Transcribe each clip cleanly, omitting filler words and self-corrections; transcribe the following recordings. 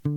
Yeah,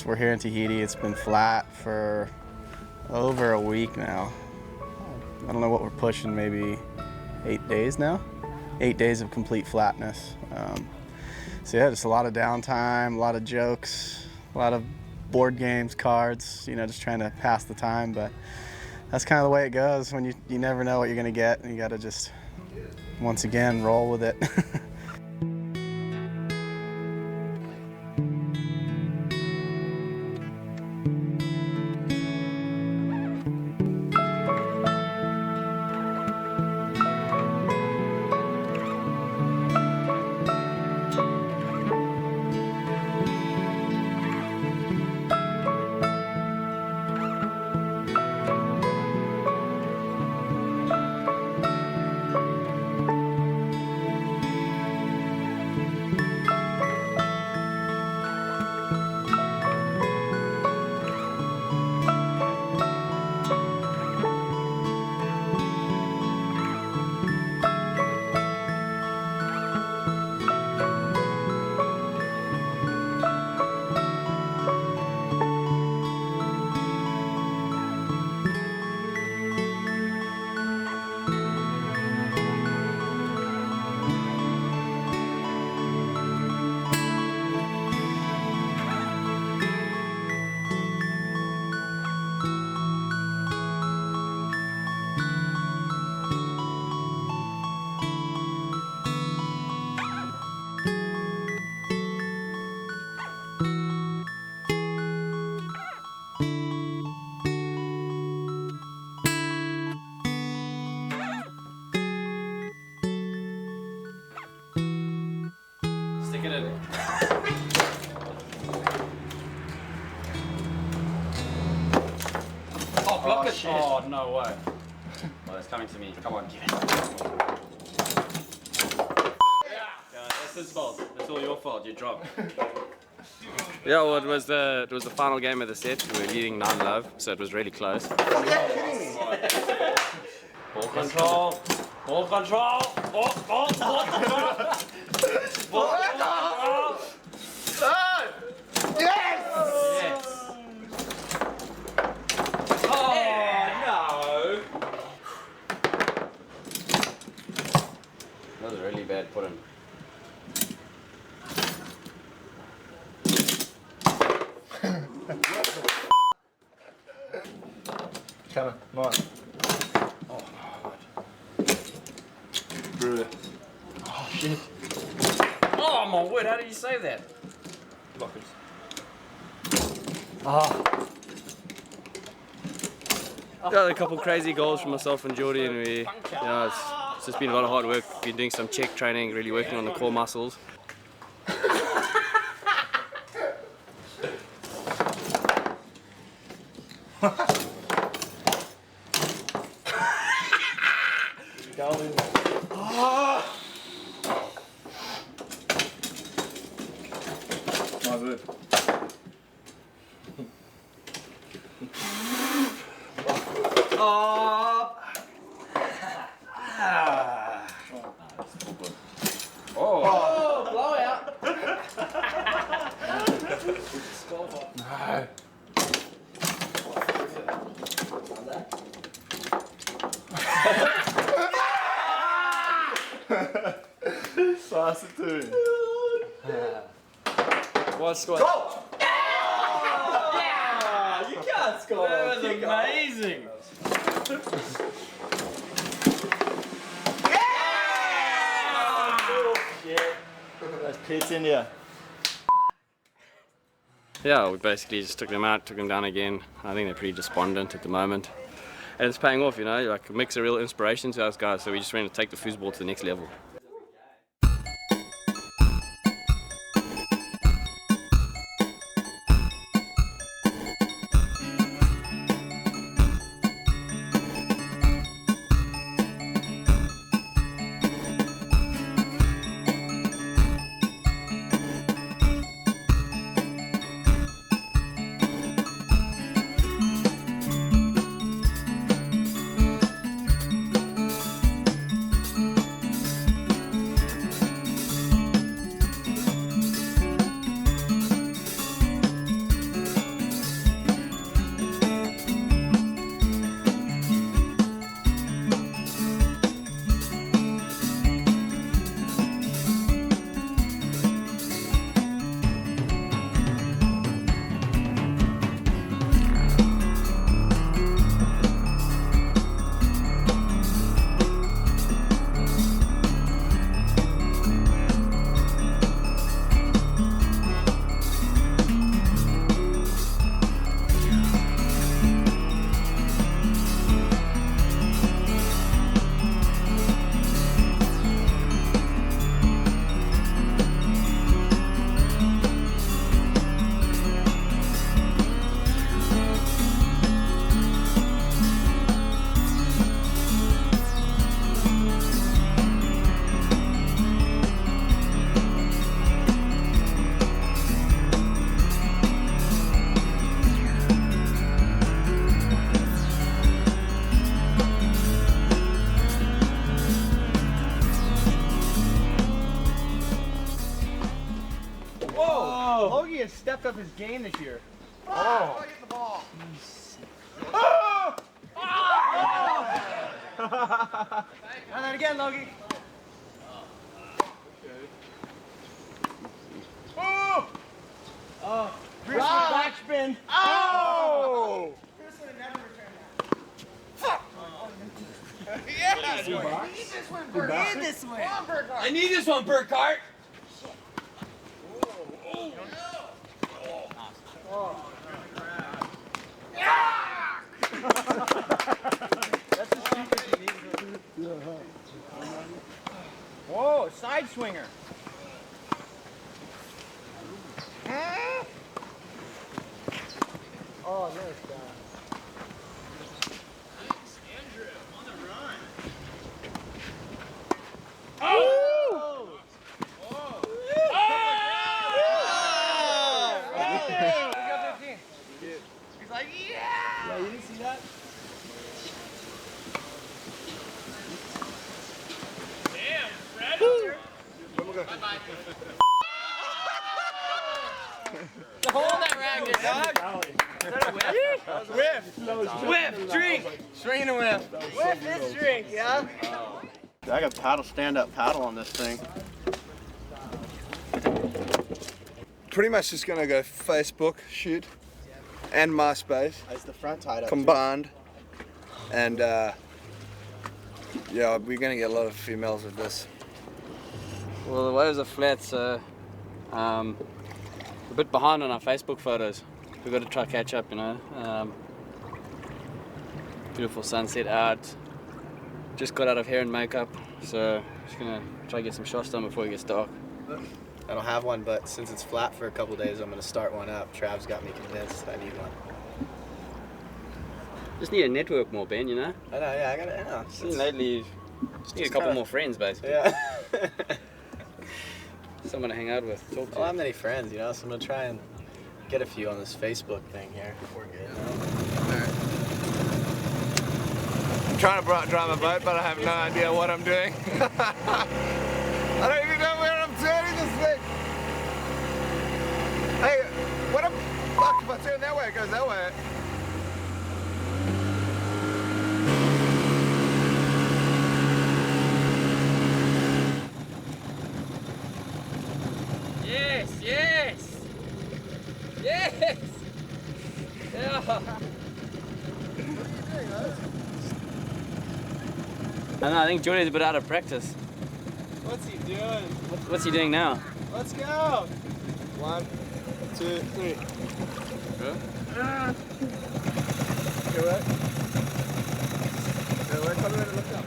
we're here in Tahiti. It's been flat for over a week now. I don't know what we're pushing, maybe 8 days now? 8 days of complete flatness. So yeah, just a lot of downtime, a lot of jokes, a lot of board games, cards, just trying to pass the time, but that's kind of the way it goes when you never know what you're gonna get, and you gotta just, once again, roll with it. Stick it in. Oh, block it! Shit. Oh, no way. Oh, it's coming to me. Come on, get it. Yeah, that's his fault. It's all your fault. You dropped. Yeah, well, it was the final game of the set. We were leading 9-love, so it was really close. Ball control. Ball control. Ball control. Ball control. Yes! Yes. Oh no! That was a really bad put-in. Come on. Oh god. Bruh. Oh shit. Oh my word, how did you save that? Blockers. Got a couple crazy goals from myself and Jordy, and it's just been a lot of hard work. Been doing some check training, really working on the core muscles. My word. Oh, blowout! No. Sausage. What score? Go! Yeah! You can't score. That was amazing! There's pits in you. Yeah, we basically just took them out, took them down again. I think they're pretty despondent at the moment. And it's paying off, you know, like Mick's a real inspiration to us guys, so we just want to take the foosball to the next level. Logie has stepped up his game this year. Oh! Get the ball. And then again, Logie. Oh! Oh! Bruce with backspin. Oh! Bruce would have never returned that. Yeah! You need this one, Burkhart. You need this one. Come on, Burkhart. I need this one, Burkhart! Whoa, side swinger. Oh, nice guy. Andrew, on the run. Oh! He's like, yeah! Yeah, you didn't see that? Damn, Fred. Bye-bye. Hold that racket, dog. Is that a whiff? Whiff, drink. Swing and a whiff. Whiff this drink, yeah? I got paddle, stand-up paddle on this thing. Pretty much just gonna go Facebook shoot and MySpace Is the front tied up? combined, and yeah, we're gonna get a lot of females with this. Well, the waves are flat, so a bit behind on our Facebook photos. We've got to try catch up, you know. Beautiful sunset out. Just got out of hair and makeup, so just gonna try to get some shots done before it gets dark. I don't have one, but since it's flat for a couple days, I'm gonna start one up. Trav's got me convinced that I need one. Just need to network more, Ben, you know? I know, yeah, I know. Seen lately, just need a couple more friends, basically. Yeah. Someone to hang out with, talk I to. don't have many friends, you know, so I'm gonna try and get a few on this Facebook thing here. We're good. I'm trying to drive a boat, but I have no idea what I'm doing. I don't even know where I'm turning this thing. Hey, what the fuck if I turn that way? It goes that way. Yes, yes! Yes! Yeah! don't know, I think Jordy's a bit out of practice. What's he doing? What's he doing now? Let's go. 1, 2, 3. Good. Good work. Good work. Come around and look up.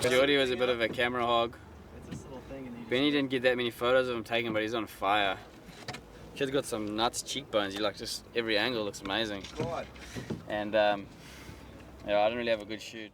Jordy was a bit of a camera hog. It's this little thing and Benny didn't get that many photos of him taken, but he's on fire. Kid's got some nuts cheekbones. He like just every angle looks amazing. God. And yeah, I didn't really have a good shoot.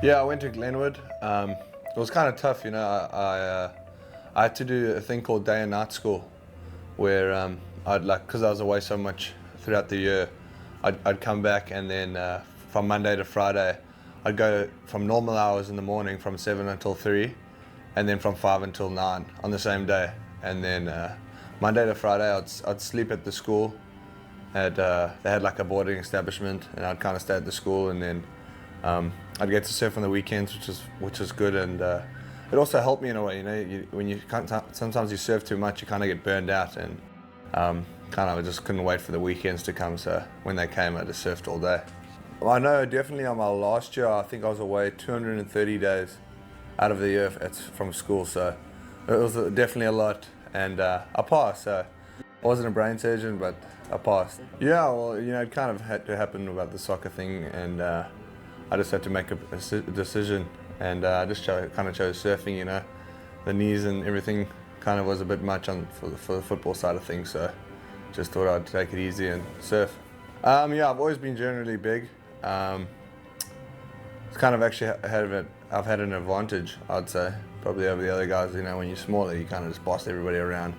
Yeah, I went to Glenwood. It was kind of tough, you know. I had to do a thing called day and night school, where because I was away so much throughout the year, I'd come back and then from Monday to Friday, I'd go from normal hours in the morning from 7 until 3, and then from 5 until 9 on the same day. And then Monday to Friday, I'd sleep at the school. They had like a boarding establishment, and I'd kind of stay at the school, and then I'd get to surf on the weekends, which is good, and it also helped me in a way. You know, when you sometimes you surf too much, you kind of get burned out, and kind of I just couldn't wait for the weekends to come. So when they came, I just surfed all day. Well, I know definitely on my last year, I think I was away 230 days out of the year from school, so it was definitely a lot, and I passed. So I wasn't a brain surgeon, but I passed. Yeah, well, you know, it kind of had to happen about the soccer thing, and I just had to make a decision, and I just kind of chose surfing. You know, the knees and everything kind of was a bit much for the football side of things, so just thought I'd take it easy and surf. Yeah, I've always been generally big. It's kind of actually I've had an advantage, I'd say, probably over the other guys. You know, when you're smaller, you kind of just boss everybody around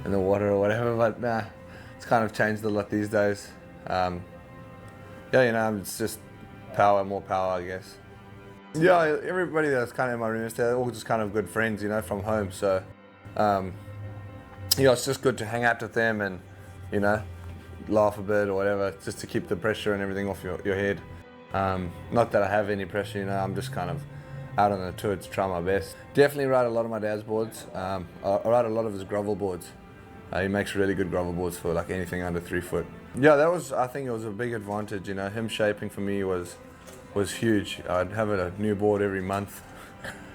in the water or whatever. But nah, it's kind of changed a lot these days. Yeah, you know, it's just more power, I guess. Yeah, everybody that's kind of in my room, they're all just kind of good friends, you know, from home. So, you know, it's just good to hang out with them and, you know, laugh a bit or whatever, just to keep the pressure and everything off your head. Not that I have any pressure, you know, I'm just kind of out on the tour to try my best. Definitely ride a lot of my dad's boards. I ride a lot of his gravel boards. He makes really good gravel boards for like anything under 3 foot. Yeah, I think it was a big advantage, you know, him shaping for me was huge. I'd have a new board every month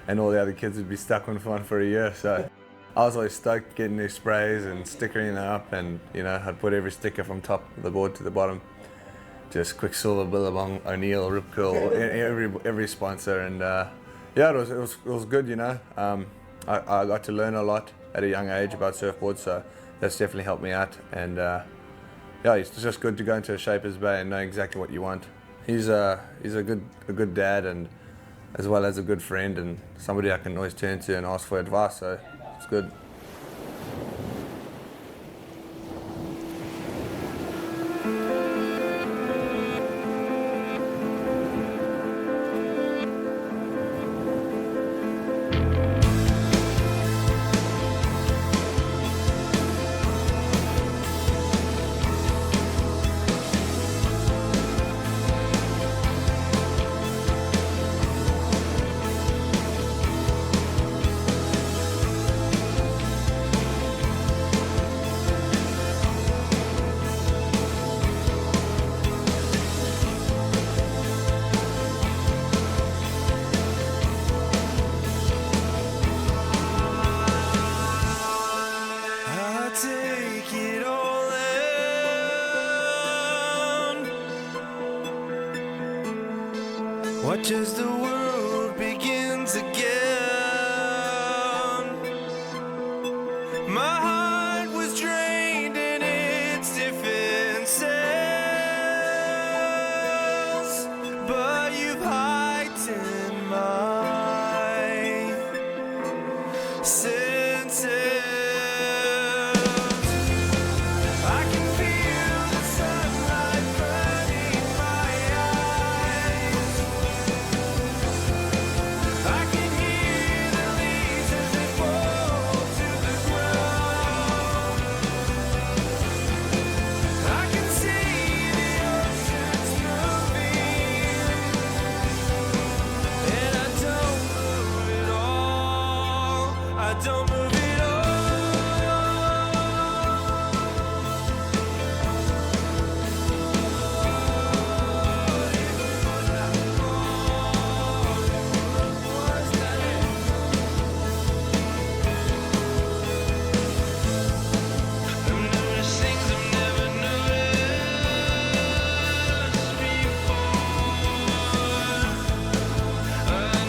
and all the other kids would be stuck on one for a year, so I was always stoked getting new sprays and stickering them up, and you know, I'd put every sticker from top of the board to the bottom. Just Quicksilver, Billabong, O'Neill, Rip Curl, every sponsor, and Yeah, it was good, you know. I got to learn a lot at a young age about surfboards, so that's definitely helped me out. And yeah, it's just good to go into a Shapers Bay and know exactly what you want. He's a good dad, and as well as a good friend, and somebody I can always turn to and ask for advice. So it's good. Watch as the world begins again. My heart was drained in its defenses, but you've heightened my senses. I can feel the sunlight burning my eyes. I can hear the leaves as they fall to the ground. I can see the oceans moving, and I don't move at all. I don't move at all. I'm noticing things I've never noticed before. A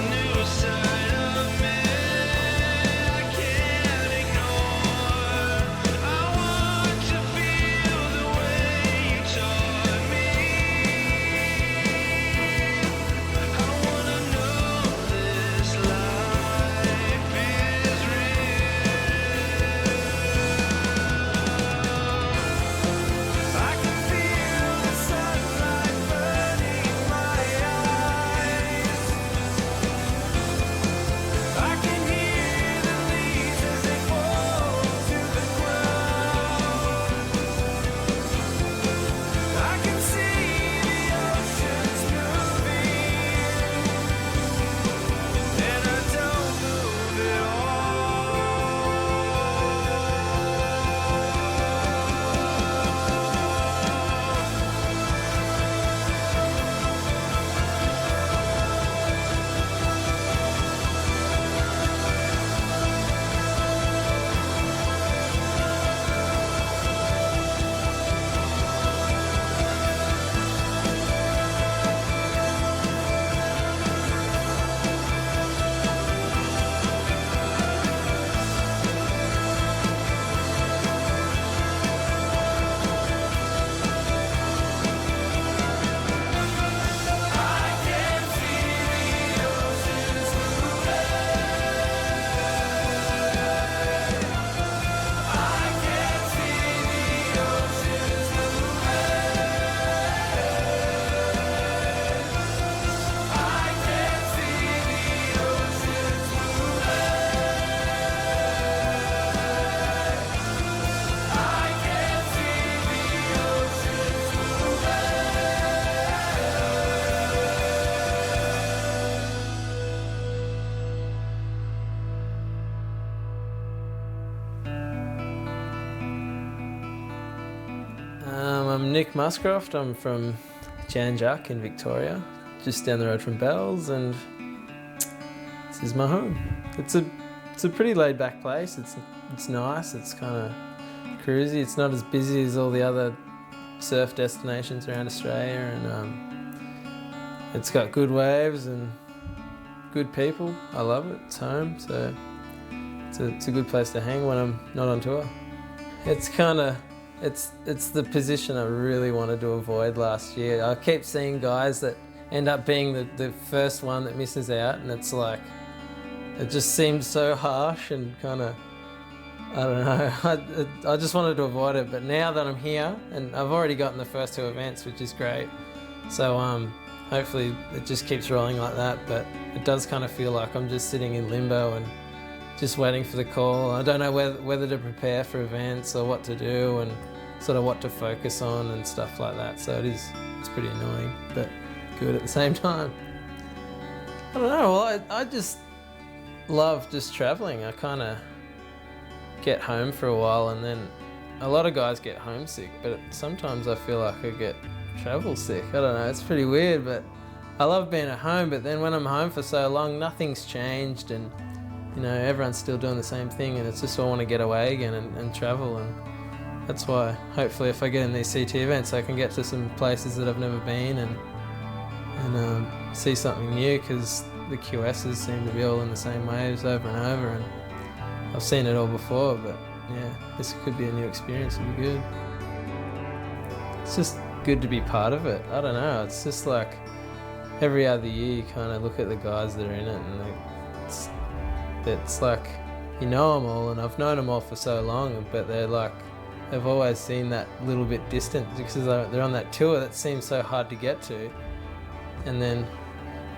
new side of me I can't ignore. I want to feel the way you taught me. I wanna know this life is real. I can feel the sunlight burning my eyes. I can hear the leaves as they fall to the ground. I can see the oceans moving, and I don't move at I'm Nick Muscroft. I'm from Janjak in Victoria, just down the road from Bells, and this is my home. It's a pretty laid back place. It's nice. It's kind of cruisy. It's not as busy as all the other surf destinations around Australia, and it's got good waves and good people. I love it. It's home, so it's a good place to hang when I'm not on tour. It's kind of, it's the position I really wanted to avoid last year. I keep seeing guys that end up being the first one that misses out, and it's like, it just seems so harsh and kind of, I don't know, I just wanted to avoid it. But now that I'm here, and I've already gotten the first 2 events, which is great, so hopefully it just keeps rolling like that. But it does kind of feel like I'm just sitting in limbo and just waiting for the call. I don't know whether to prepare for events or what to do and sort of what to focus on and stuff like that. So it's pretty annoying, but good at the same time. I don't know, well, I just love just traveling. I kind of get home for a while, and then a lot of guys get homesick, but sometimes I feel like I get travel sick. I don't know, it's pretty weird, but I love being at home. But then when I'm home for so long, nothing's changed, and you know, everyone's still doing the same thing, and it's just I want to get away again and travel. And that's why hopefully if I get in these CT events, I can get to some places that I've never been and see something new, because the QSs seem to be all in the same waves over and over, and I've seen it all before. But yeah, this could be a new experience. It'd be good. It's just good to be part of it. I don't know, it's just like every other year you kind of look at the guys that are in it, and it's like, you know them all, and I've known them all for so long, but they're like, they've always seemed that little bit distant because they're on that tour that seems so hard to get to. And then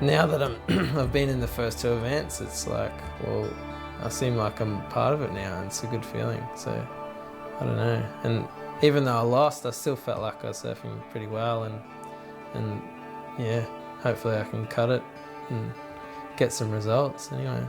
now that I've been in the first 2 events, it's like, well, I seem like I'm part of it now, and it's a good feeling. So I don't know. And even though I lost, I still felt like I was surfing pretty well, and yeah, hopefully I can cut it and get some results anyway.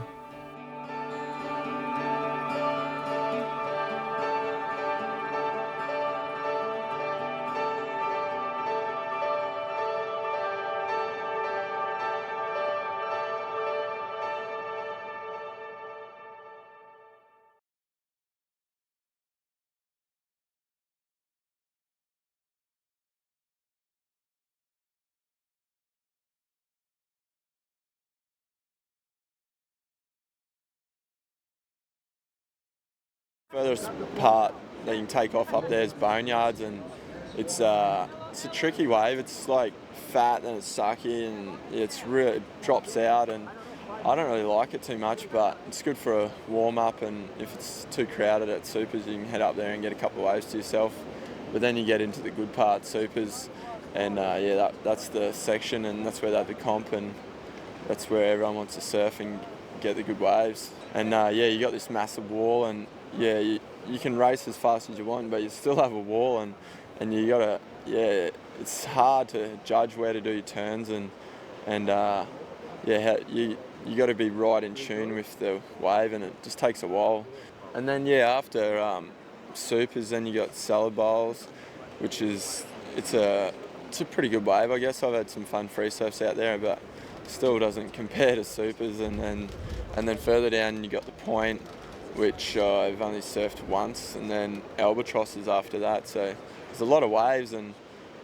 Furthest part that you can take off up there is Boneyards, and it's a tricky wave. It's like fat and it's sucky, and it drops out, and I don't really like it too much, but it's good for a warm-up, and if it's too crowded at Supers, you can head up there and get a couple of waves to yourself. But then you get into the good part, Supers, and yeah, that's the section, and that's where they have the comp, and that's where everyone wants to surf and get the good waves. And yeah, you got this massive wall, and yeah, you can race as fast as you want, but you still have a wall, and you gotta, yeah, it's hard to judge where to do your turns, and yeah, you got to be right in tune with the wave, and it just takes a while. And then yeah, after Supers, then you got Salad Bowls, which is it's a pretty good wave, I guess. I've had some fun free surfs out there, but still doesn't compare to Supers. And then further down you got the Point, which I've only surfed once, and then Albatrosses after that. So there's a lot of waves, and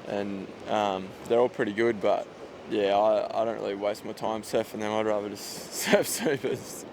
they're all pretty good, but yeah, I don't really waste my time surfing them. I'd rather just surf Supers.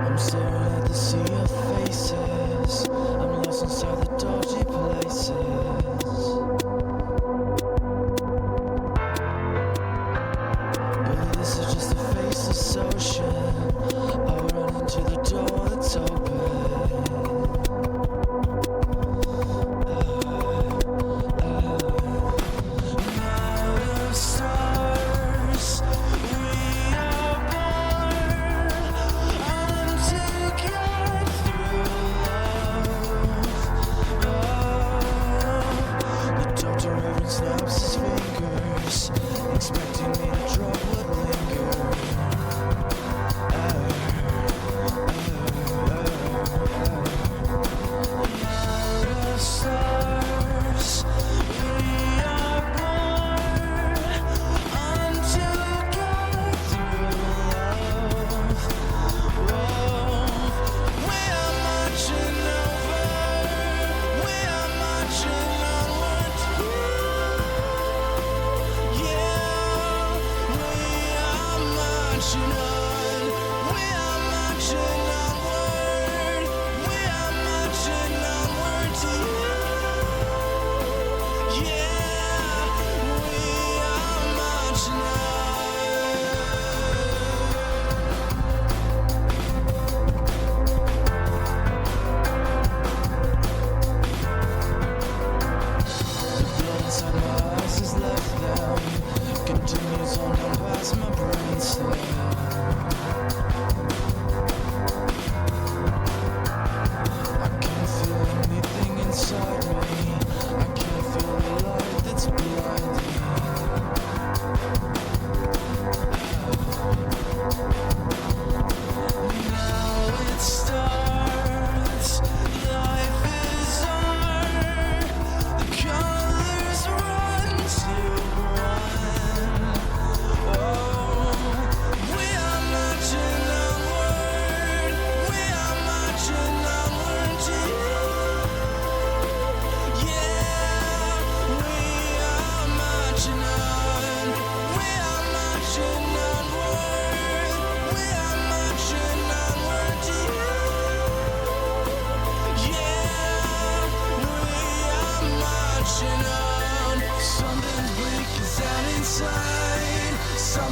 I'm staring at the sea of faces. I'm lost inside the dodgy places. Baby, this is just a faceless ocean. I'll run into the door that's open. Out of stars, we are born. To get through love. The doctor even snaps his fingers, expecting me to drop what linger.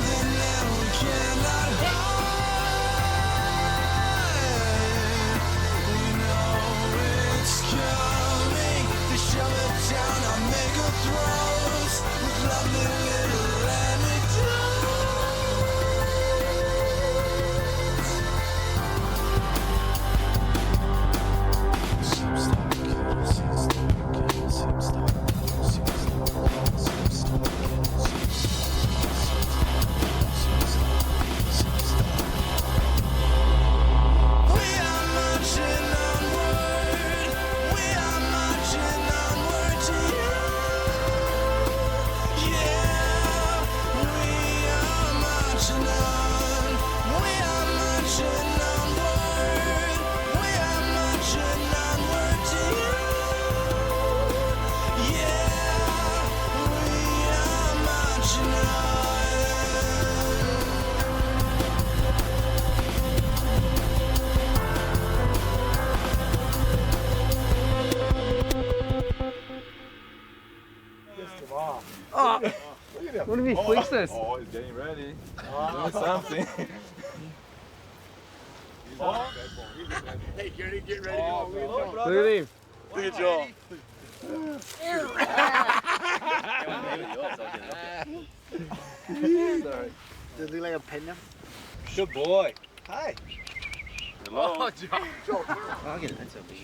something that we cannot hide. We know it's coming. They shove it down our maker throats with lovely little What if he flicks this? Oh, he's getting ready. Doing something. Hey, Gary, get ready. Look at him. Good job. Sorry. Does it look like a panda? Good boy. Hi. Hello. Oh, Joe. I'll get it. That's okay.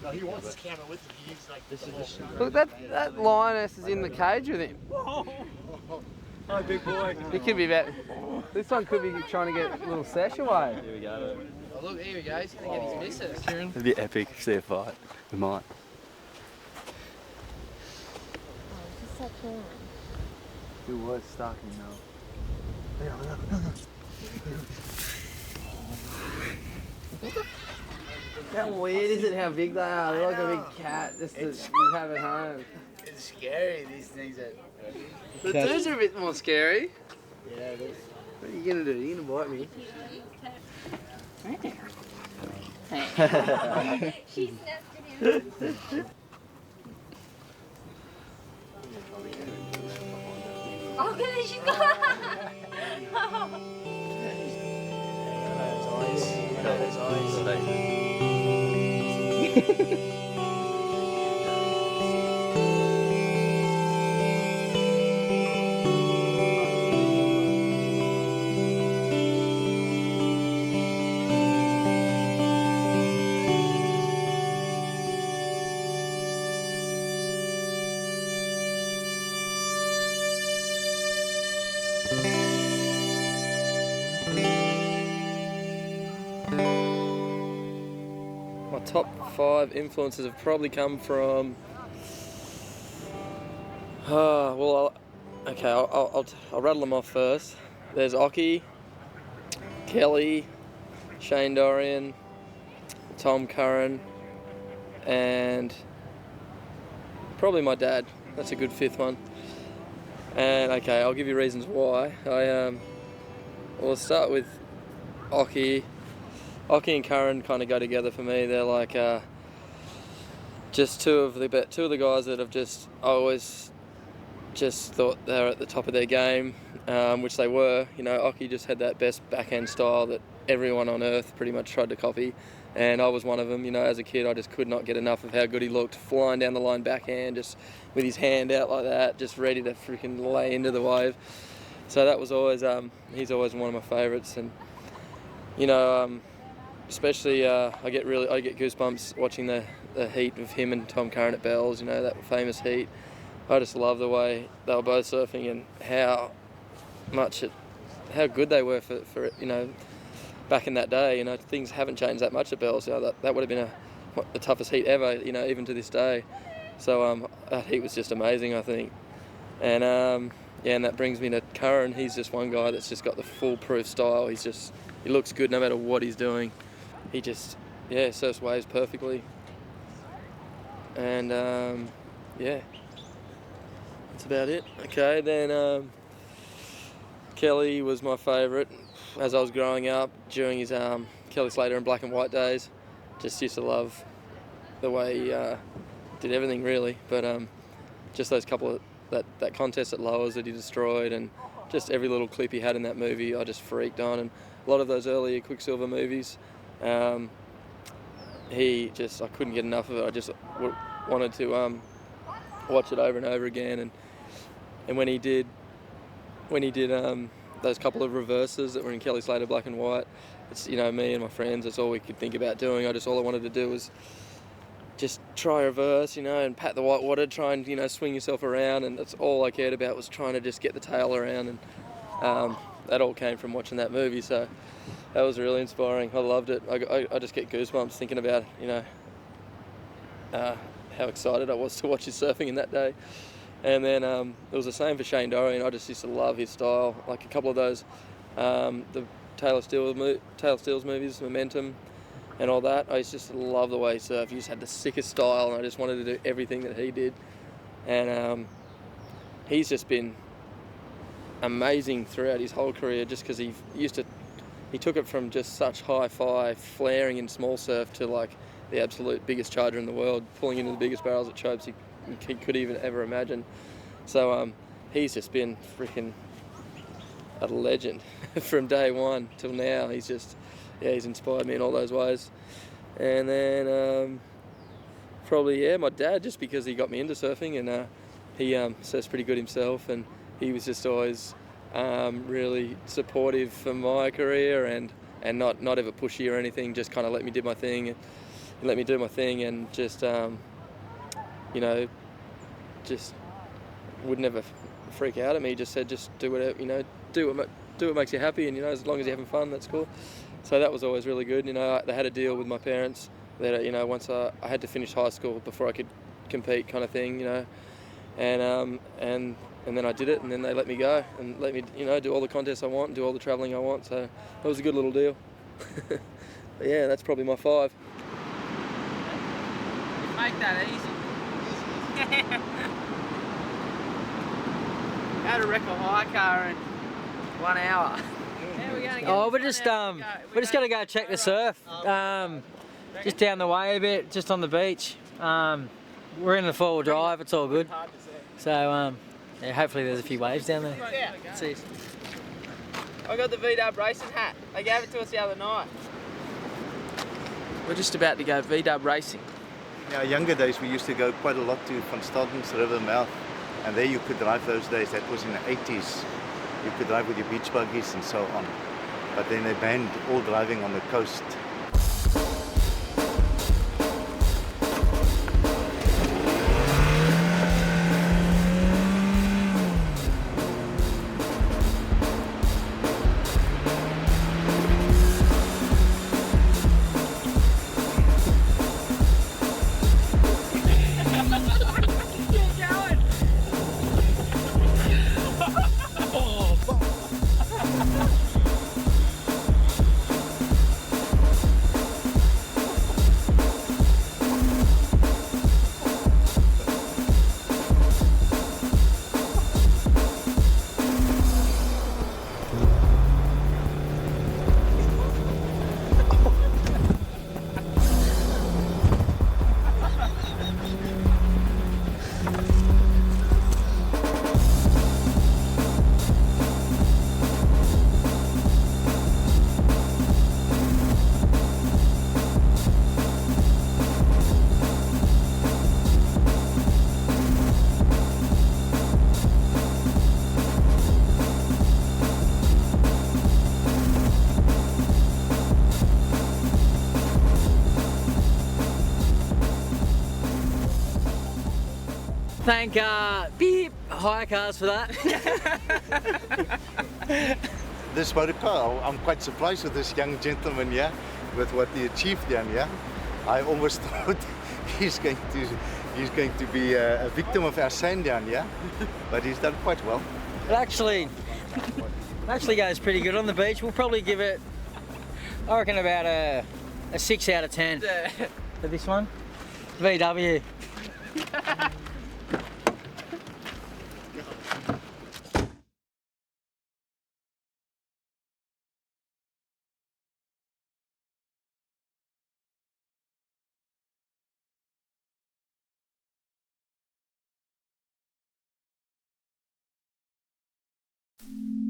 No, he wants his camera with him. He's like, this is the shot. Look, that lioness is in the cage with him. Hi, big boy. He could be about. This one could be trying to get a little sesh away. Here we go. Oh, look, here we go. He's going to get his missus. Kieran. It'd be epic to see a fight. We might. It was stuck, you know. How weird is it how big they are? They're like a big cat just to have at home. It's scary, these things. The dudes are a bit more scary. Yeah, it is. What are you going to do? Are you going to bite me? She snapped at him. Oh, good, she's gone. My top 5 influences have probably come from. I'll rattle them off first. There's Ockie, Kelly, Shane Dorian, Tom Curran, and probably my dad. That's a good 5th one. And okay, I'll give you reasons why. We'll start with Ockie. Ockie and Curran kind of go together for me. They're like just two of the guys that have just always just thought they're at the top of their game, which they were. You know, Ockie just had that best backhand style that everyone on earth pretty much tried to copy, and I was one of them. You know, as a kid, I just could not get enough of how good he looked, flying down the line backhand, just with his hand out like that, just ready to freaking lay into the wave. So that was always, he's always one of my favourites, and you know, especially I get goosebumps watching the heat of him and Tom Curran at Bells. You know, that famous heat. I just love the way they were both surfing and how good they were for you know, back in that day. You know, things haven't changed that much at Bells. You know, that would have been the toughest heat ever. You know, even to this day. So that heat was just amazing, I think. And and that brings me to Curran. He's just one guy that's just got the foolproof style. He looks good no matter what he's doing. He just surfs waves perfectly. And that's about it. Okay, then Kelly was my favourite as I was growing up during his Kelly Slater and black and white days. Just used to love the way he did everything really, but just those couple of that contest at Lowers that he destroyed, and just every little clip he had in that movie, I just freaked on. And a lot of those earlier Quicksilver movies, I couldn't get enough of it. I just wanted to watch it over and over again. And when he did those couple of reverses that were in Kelly Slater Black and White, it's, you know, me and my friends, that's all we could think about doing. All I wanted to do was just try reverse, you know, and pat the white water, try and, you know, swing yourself around, and that's all I cared about, was trying to just get the tail around. And that all came from watching that movie, so that was really inspiring. I loved it. I just get goosebumps thinking about, you know, how excited I was to watch his surfing in that day. And then it was the same for Shane Dorian. I just used to love his style. Like a couple of those, the Taylor Steele's movies, Momentum and all that. I just love the way he surfed. He just had the sickest style, and I just wanted to do everything that he did. And he's just been amazing throughout his whole career, just because he took it from just such hi-fi flaring in small surf to like the absolute biggest charger in the world, pulling into the biggest barrels at Chopes he could even ever imagine. So he's just been freaking a legend from day one till now. He's inspired me in all those ways. And then probably my dad, just because he got me into surfing, and he surfs pretty good himself, and he was just always really supportive for my career, and not ever pushy or anything, just kind of let me do my thing and just you know, just would never freak out at me. He just said, just do whatever, you know, do what makes you happy, and, you know, as long as you're having fun, that's cool. So that was always really good. You know, they had a deal with my parents that, you know, once I had to finish high school before I could compete, kind of thing, you know, and then I did it, and then they let me go and let me, you know, do all the contests I want and do all the travelling I want. So that was a good little deal. But yeah, that's probably my 5. Make that easy. How to wreck a high car in 1 hour. We're just gonna go check the surf. Just down the way a bit, just on the beach. We're in the 4-wheel drive. It's all good. So yeah, hopefully there's a few waves down there. Yeah. See. I got the VW racing hat. They gave it to us the other night. We're just about to go VW racing. In our younger days, we used to go quite a lot to Van Staden's River mouth, and there you could drive those days. That was in the 80s. You could drive with your beach buggies and so on. But then they banned all driving on the coast. Thank beep hire cars for that. This motor car, I'm quite surprised with this young gentleman here, with what he achieved down here. I almost thought he's going to be a victim of our sand down here, but he's done quite well. It actually goes pretty good on the beach. We'll probably give it, I reckon, about a 6 out of 10 for this one. VW. You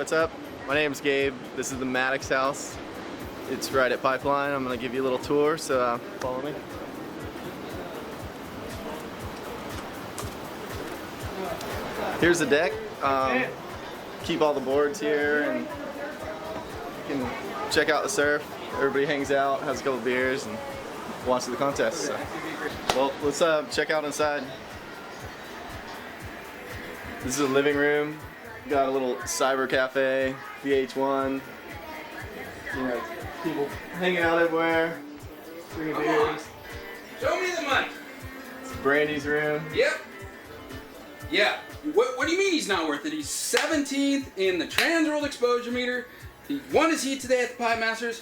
what's up? My name's Gabe. This is the Maddox house. It's right at Pipeline. I'm gonna give you a little tour, so follow me. Here's the deck. Keep all the boards here, and you can check out the surf. Everybody hangs out, has a couple beers, and watches the contest. So. Well, let's check out inside. This is a living room. Got a little cyber cafe, VH1. You know, people hanging out everywhere, drinking beers. Show me the money. It's Brandy's room. Yep. Yeah. What do you mean he's not worth it? He's 17th in the Trans World Exposure Meter. He won his heat today at the Pipe Masters.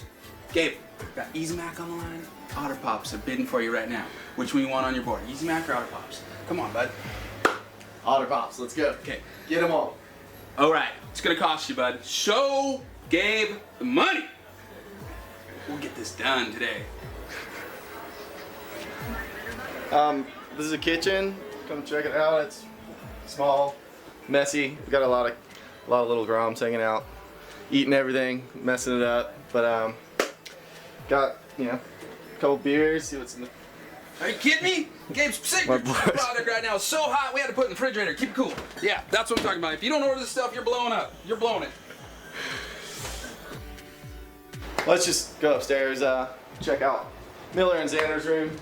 Gabe, got Easy Mac on the line. Otter Pops are bidding for you right now. Which one you want on your board? Easy Mac or Otter Pops? Come on, bud. Otter Pops, let's go. Okay. Get them all. All right. It's gonna cost you, bud. Show Gabe the money. We'll get this done today. This is a kitchen. Come check it out. It's small, messy. We got a lot of little groms hanging out, eating everything, messing it up. But got a couple beers. See what's in the. Are you kidding me? Gabe's signature product right now is so hot we had to put it in the refrigerator. Keep it cool. Yeah, that's what I'm talking about. If you don't order this stuff, you're blowing up. You're blowing it. Let's just go upstairs. Check out Miller and Xander's room.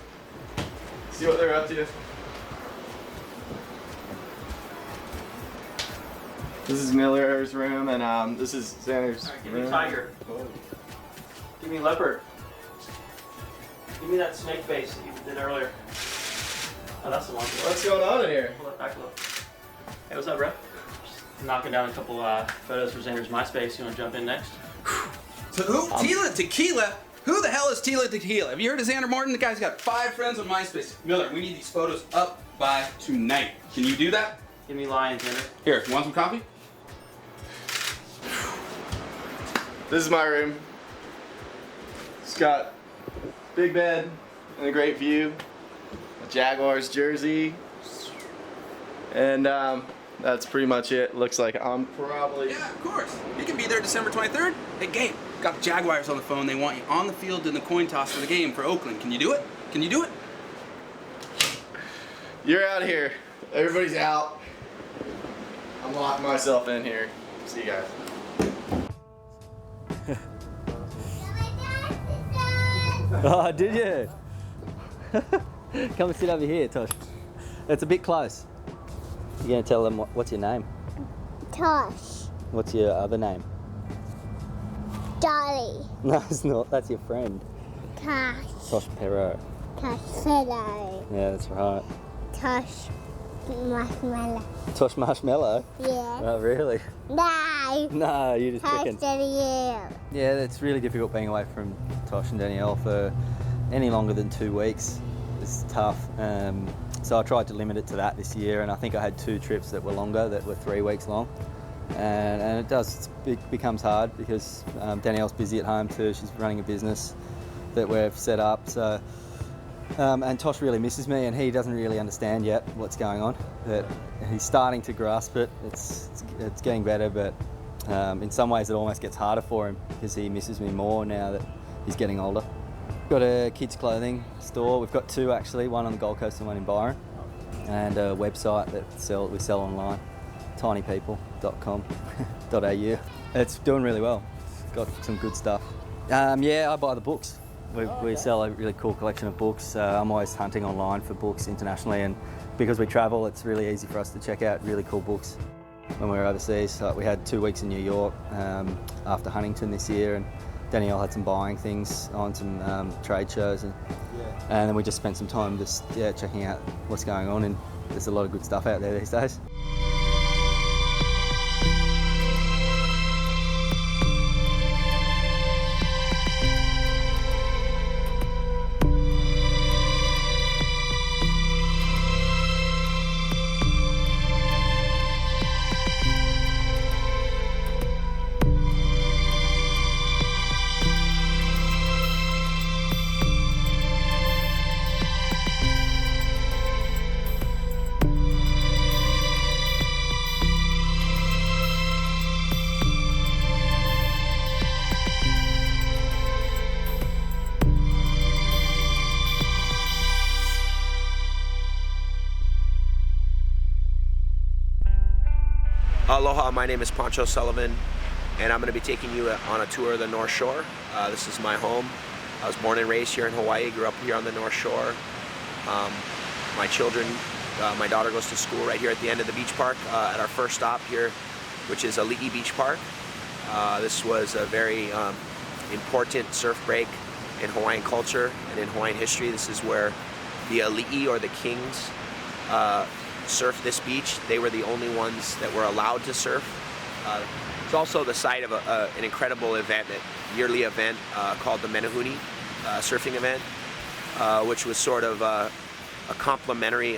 See what they're up to. This is Miller's room, and this is Xander's Give room. me tiger. Give me leopard. Give me that snake face that you did earlier. Oh, that's the one. What's going on in here? Pull that back a little. Hey, what's up, bro? Just knocking down a couple photos for Xander's MySpace. You want to jump in next? So who? Tila Tequila? Who the hell is Tila Tequila? Have you heard of Xander Martin? The guy's got 5 friends on MySpace. Miller, we need these photos up by tonight. Can you do that? Give me lion, Xander. Here, you want some coffee? This is my room. It's got big bed and a great view. A Jaguars jersey. And that's pretty much it. Looks like I'm probably... Yeah, of course. You can be there December 23rd. Hey, Gabe, got the Jaguars on the phone. They want you on the field in the coin toss for the game for Oakland. Can you do it? Can you do it? You're out of here. Everybody's out. I'm locking myself in here. See you guys. Oh, did you? Come and sit over here, Tosh. It's a bit close. You're going to tell them what's your name? Tosh. What's your other name? Dolly. No, it's not. That's your friend. Tosh. Tosh Perot. Tosh Fiddle. Yeah, that's right. Tosh Marshmallow. Tosh Marshmallow? Yeah. Oh, really? No. No, you just Tosh chicken. Danielle. Yeah, it's really difficult being away from Tosh and Danielle for any longer than 2 weeks. It's tough. So I tried to limit it to that this year, and I think I had 2 trips that were longer, that were 3 weeks long. And it becomes hard because Danielle's busy at home too. She's running a business that we've set up. So, and Tosh really misses me, and he doesn't really understand yet what's going on. That he's starting to grasp it. It's getting better, but in some ways it almost gets harder for him because he misses me more now that he's getting older. Got a kids clothing store. We've got 2 actually, one on the Gold Coast and one in Byron, and a website that we sell online, tinypeople.com.au. It's doing really well. It's got some good stuff. Yeah, I buy the books. We sell a really cool collection of books. I'm always hunting online for books internationally, and because we travel, it's really easy for us to check out really cool books when we're overseas. So we had 2 weeks in New York after Huntington this year, and Danielle had some buying things on some trade shows, and then we just spent some time just checking out what's going on, and there's a lot of good stuff out there these days. Aloha, my name is Pancho Sullivan, and I'm going to be taking you on a tour of the North Shore. This is my home. I was born and raised here in Hawaii, grew up here on the North Shore. My children, my daughter goes to school right here at the end of the beach park at our first stop here, which is Ali'i Beach Park. This was a very important surf break in Hawaiian culture and in Hawaiian history. This is where the Ali'i, or the kings, surfed this beach. They were the only ones that were allowed to surf. It's also the site of an incredible event, a yearly event called the Menehune surfing event, which was sort of a complimentary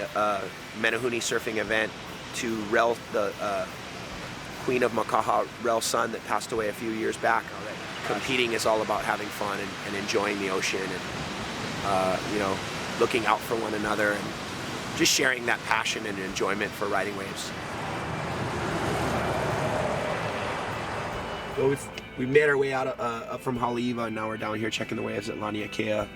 Menehune surfing event to Rel, the Queen of Makaha, Rel's son that passed away a few years back. Competing is all about having fun and enjoying the ocean and you know, looking out for one another and just sharing that passion and enjoyment for riding waves. So we made our way out up from Haleiwa, and now we're down here checking the waves at Laniakea.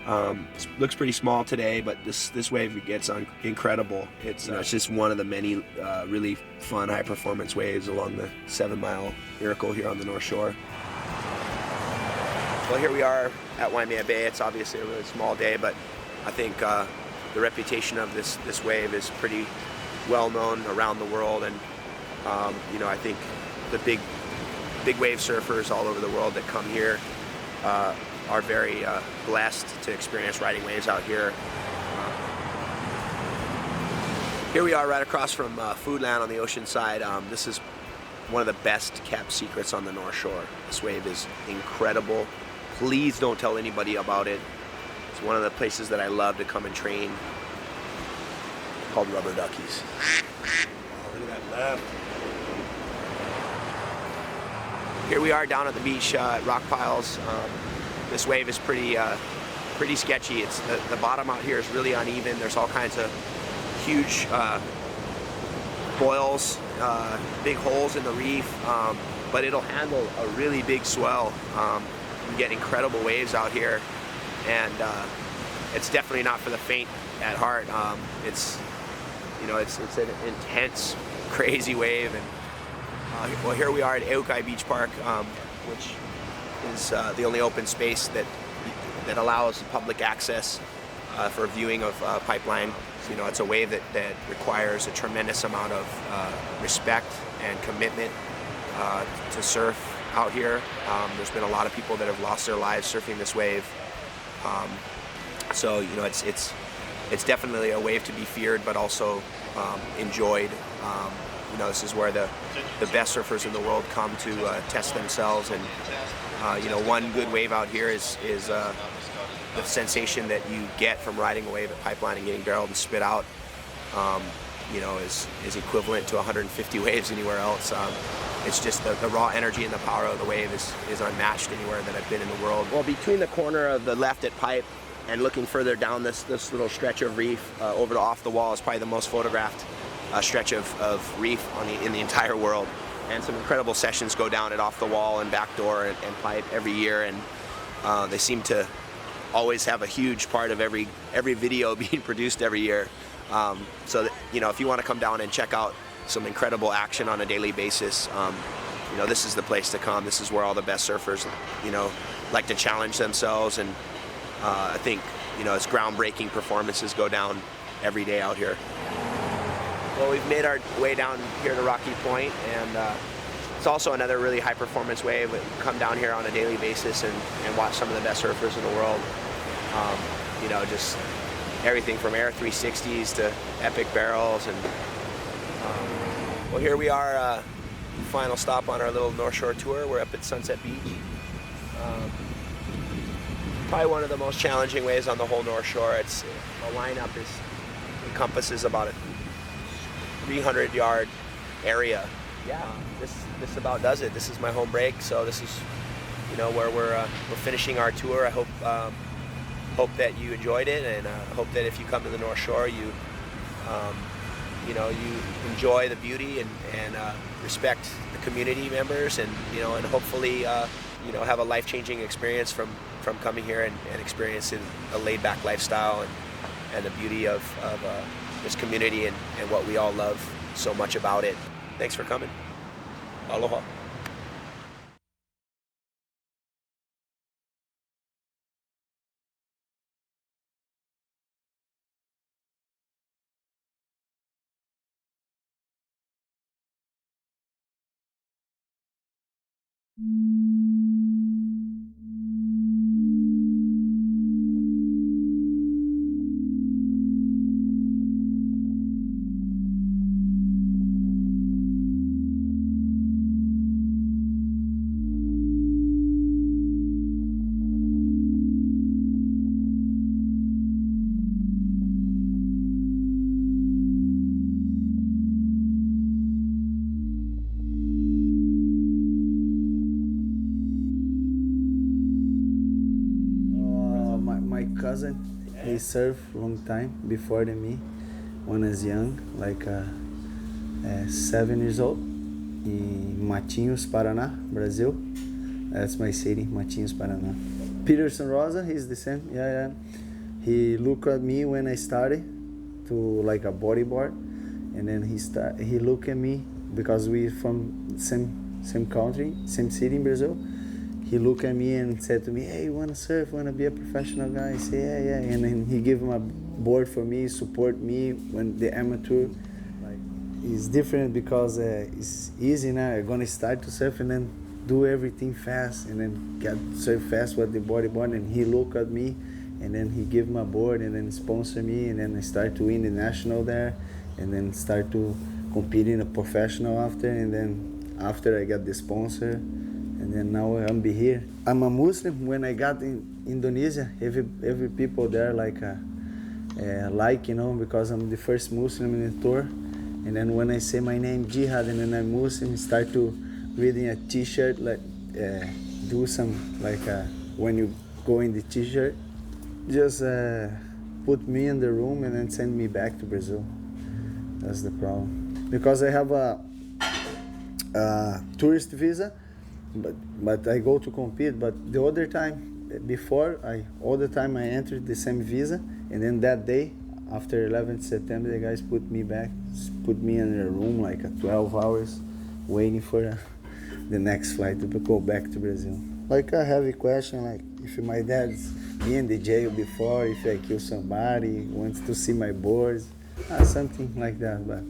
It looks pretty small today, but this wave gets incredible. It's just one of the many really fun, high-performance waves along the 7 Mile Miracle here on the North Shore. Well, here we are at Waimea Bay. It's obviously a really small day, but I think the reputation of this wave is pretty well known around the world, and you know, I think the big wave surfers all over the world that come here are very blessed to experience riding waves out here. Here we are right across from Foodland on the ocean side. This is one of the best kept secrets on the North Shore. This wave is incredible. Please don't tell anybody about it. It's one of the places that I love to come and train, called Rubber Duckies. Oh, look at that left. Here we are down at the beach at Rock Piles. This wave is pretty sketchy. It's the bottom out here is really uneven. There's all kinds of huge boils, big holes in the reef, but it'll handle a really big swell. You get incredible waves out here, and it's definitely not for the faint at heart. It's an intense, crazy wave. And well, here we are at Eukai Beach Park, which is the only open space that allows public access for viewing of Pipeline. So, you know, it's a wave that requires a tremendous amount of respect and commitment to surf out here. There's been a lot of people that have lost their lives surfing this wave. So, you know, it's definitely a wave to be feared, but also enjoyed. You know, this is where the best surfers in the world come to test themselves, and you know, one good wave out here is the sensation that you get from riding a wave at Pipeline and getting barreled and spit out. You know, is equivalent to 150 waves anywhere else. It's just the raw energy and the power of the wave is unmatched anywhere that I've been in the world. Well, between the corner of the left at Pipe and looking further down this little stretch of reef over to Off the Wall is probably the most photographed stretch of reef in the entire world. And some incredible sessions go down at Off the Wall and Backdoor and Pipe every year, and they seem to always have a huge part of every video being produced every year. So that, you know, if you want to come down and check out some incredible action on a daily basis, you know, this is the place to come. This is where all the best surfers, you know, like to challenge themselves, and I think, you know, it's groundbreaking performances go down every day out here. Well, we've made our way down here to Rocky Point, and it's also another really high performance wave. We come down here on a daily basis and watch some of the best surfers in the world. You know, just everything from air 360s to epic barrels. And well, here we are, final stop on our little North Shore tour. We're up at Sunset Beach. Probably one of the most challenging waves on the whole North Shore. It's the lineup encompasses about a 300-yard area. Yeah, this about does it. This is my home break, so this is, you know, where we're finishing our tour. I hope that you enjoyed it, and hope that if you come to the North Shore, you know, you enjoy the beauty and respect the community members, and you know, and hopefully you know, have a life-changing experience from coming here and experiencing a laid-back lifestyle and the beauty of this community and what we all love so much about it. Thanks for coming. Aloha. My cousin, he surfed long time before than me when I was young, like 7 years old, in Matinhos, Paraná, Brazil. That's my city, Matinhos, Paraná. Peterson Rosa, he's the same, yeah. He looked at me when I started to like a bodyboard, and then he looked at me because we from same country, same city in Brazil. He looked at me and said to me, "Hey, you wanna surf? Wanna be a professional guy?" I say, "Yeah." And then he gave him a board for me, support me when the amateur. Like, it's different because it's easy now. I'm gonna start to surf and then do everything fast and then get surf fast with the bodyboard. And he looked at me, and then he gave me a board and then sponsor me, and then I start to win the national there, and then start to compete in a professional after, and then after I got the sponsor. And then now I'm be here. I'm a Muslim. When I got in Indonesia, every people there like because I'm the first Muslim in the tour. And then when I say my name Jihad and then I'm Muslim, start to reading a T-shirt like do some like when you go in the T-shirt, just put me in the room and then send me back to Brazil. That's the problem because I have a tourist visa. But I go to compete. But the other time, before, all the time I entered the same visa, and then that day, after 11th September, the guys put me in a room like 12 hours, waiting for the next flight to go back to Brazil. Like a heavy question, like if my dad's been in the jail before, if I kill somebody, wants to see my boards, something like that. But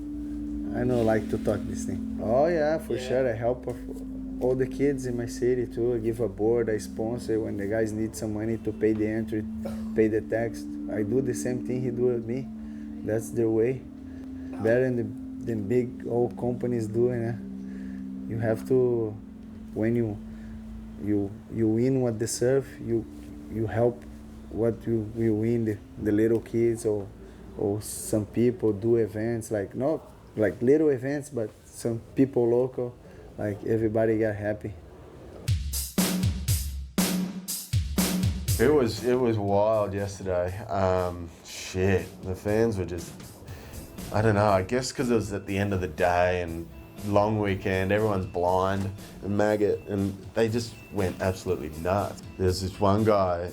I don't like to talk this thing. Oh yeah, for sure, I help all the kids in my city too. I give a board, I sponsor when the guys need some money to pay the entry, pay the tax. I do the same thing he do with me. That's their way. Better than big old companies doing it. You have to, when you win what the surf, you help what you win the little kids or some people do events like not like little events, but some people local. Like everybody got happy. It was wild yesterday. The fans were just, I don't know, I guess because it was at the end of the day and long weekend, everyone's blind and maggot, and they just went absolutely nuts. There's this one guy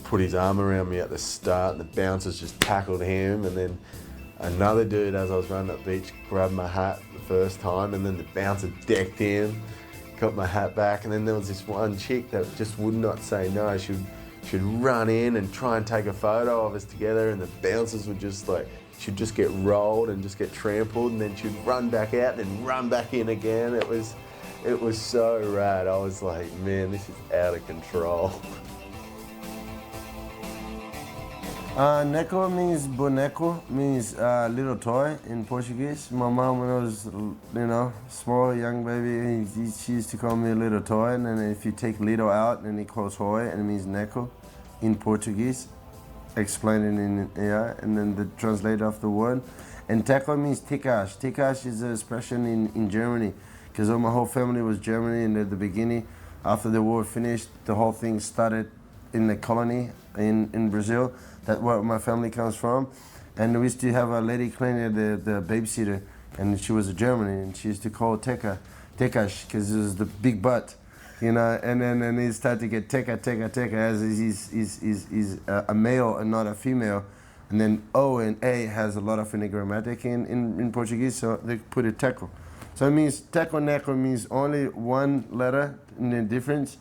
put his arm around me at the start and the bouncers just tackled him, and then another dude, as I was running up the beach, grabbed my hat the first time, and then the bouncer decked him, got my hat back, and then there was this one chick that just would not say no. She'd run in and try and take a photo of us together, and the bouncers would just like, she'd just get rolled and just get trampled, and then she'd run back out and then run back in again. It was so rad. I was like, man, this is out of control. Neco means boneco, means little toy in Portuguese. My mom, when I was, small, young baby, she used to call me a little toy. And then if you take little out, then it calls toy, and it means neco in Portuguese. Explaining and then the translator of the word. And teco means tikash. Tikash is an expression in Germany, because my whole family was Germany, and at the beginning, after the war finished, the whole thing started in the colony in Brazil. That's where my family comes from. And we used to have a lady cleaner, the babysitter, and she was a German, and she used to call Tekash, because it was the big butt, and then he started to get Teka, as he's a male and not a female. And then O and A has a lot of enigmatic in Portuguese, so they put it Teco. So it means Teko Neko means only one letter in the difference,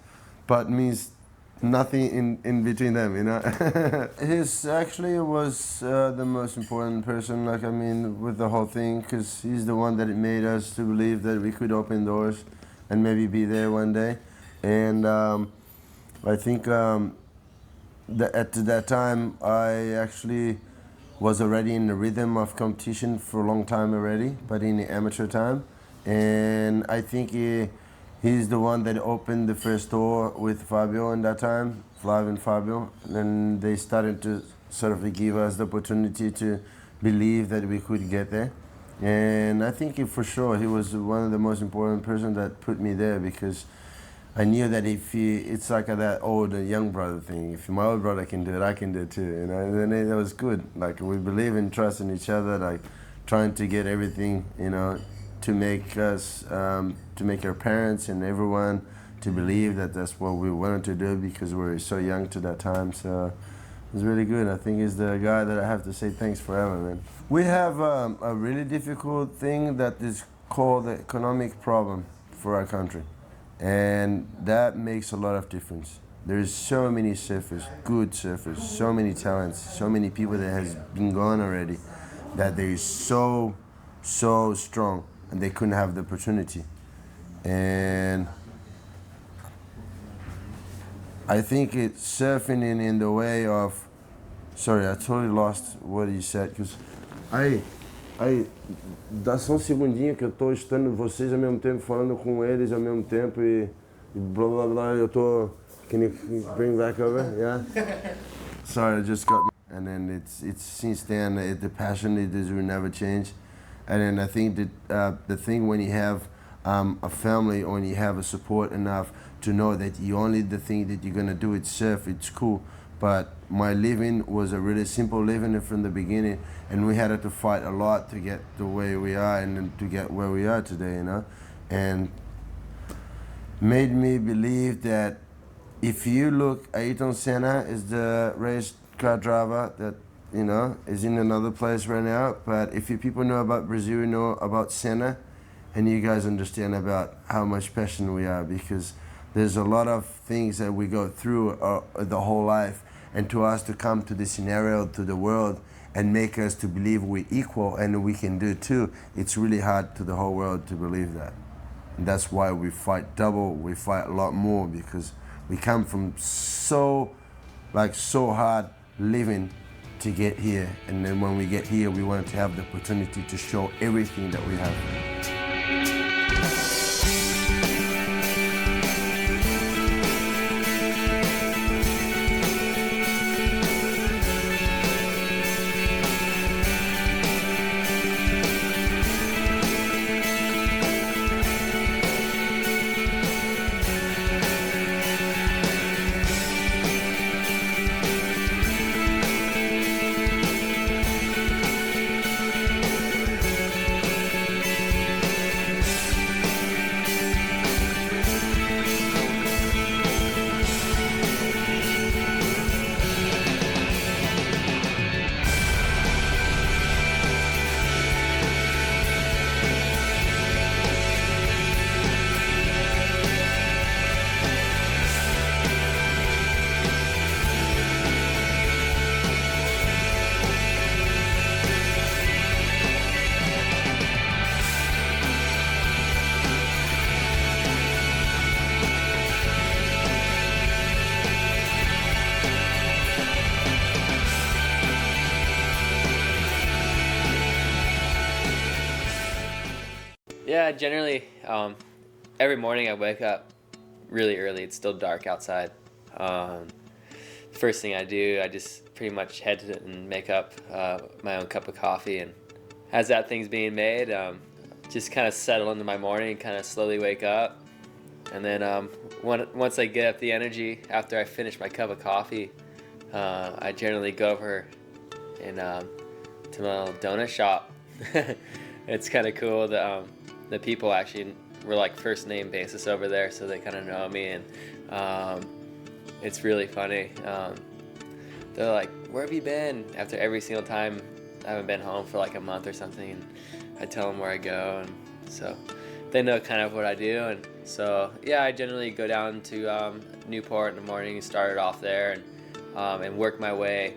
but means nothing in between them, you know. He's actually was the most important person, like I mean, with the whole thing, because he's the one that made us to believe that we could open doors and maybe be there one day. And I think at that time I actually was already in the rhythm of competition for a long time already, but in the amateur time. And I think he's the one that opened the first door with Fabio in that time, Flav and Fabio. And they started to sort of give us the opportunity to believe that we could get there. And I think for sure he was one of the most important person that put me there, because I knew that it's like that old young brother thing. If my old brother can do it, I can do it too. You know, and then it was good. Like we believe in trust in each other, like trying to get everything, you know, to make us, to make our parents and everyone to believe that that's what we wanted to do, because we were so young to that time. So it was really good. I think he's the guy that I have to say thanks forever, man. We have a really difficult thing that is called the economic problem for our country. And that makes a lot of difference. There's so many surfers, good surfers, so many talents, so many people that has been gone already, that they're so strong, and they couldn't have the opportunity. And I think it's surfing in the way of, sorry, I totally lost what you said, because dá só um segundinho que eu estou estando vocês ao mesmo tempo, falando com eles ao mesmo tempo e blá blá blá. Eu estou. Can you bring back over? Yeah. Sorry, I just got. And then it's since then the passion will never change. And then I think that the thing when you have a family, or when you have a support enough to know that you only the thing that you're gonna do is surf, it's cool. But my living was a really simple living from the beginning, and we had to fight a lot to get the way we are and to get where we are today, you know. And made me believe that if you look, Ayrton Senna is the race car driver that, you know, is in another place right now. But if you people know about Brazil, you know about Senna, and you guys understand about how much passion we are, because there's a lot of things that we go through the whole life, and to us to come to this scenario, to the world, and make us to believe we're equal and we can do too, it's really hard to the whole world to believe that. And that's why we fight double, we fight a lot more, because we come from so hard living to get here. And then when we get here, we want to have the opportunity to show everything that we have. Yeah, generally, every morning I wake up really early. It's still dark outside. First thing I do, I just pretty much head to and make up my own cup of coffee. And as that thing's being made, just kind of settle into my morning, kind of slowly wake up. And then once I get up the energy, after I finish my cup of coffee, I generally go over and to my little donut shop. It's kind of cool that the people actually were like first name basis over there, so they kind of know me, and it's really funny. They're like, "Where have you been?" After every single time I haven't been home for like a month or something, and I tell them where I go, and so they know kind of what I do, and so yeah, I generally go down to Newport in the morning and start it off there, and work my way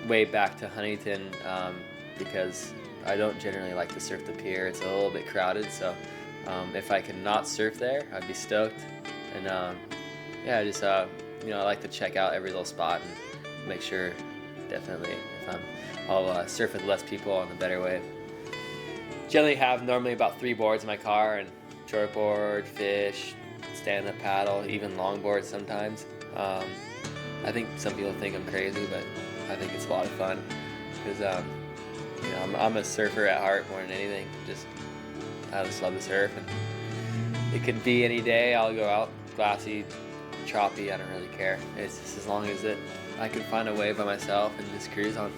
way back to Huntington because I don't generally like to surf the pier. It's a little bit crowded, so if I can not surf there, I'd be stoked. And yeah, just you know, I like to check out every little spot and make sure definitely if I'll surf with less people on the better wave. Generally have normally about 3 boards in my car, and shortboard, fish, stand-up paddle, even longboard sometimes. I think some people think I'm crazy, but I think it's a lot of fun because you know, I'm a surfer at heart more than anything. I just love to surf, and it could be any day. I'll go out, glassy, choppy, I don't really care. It's just as long as I can find a wave by myself and just cruise on.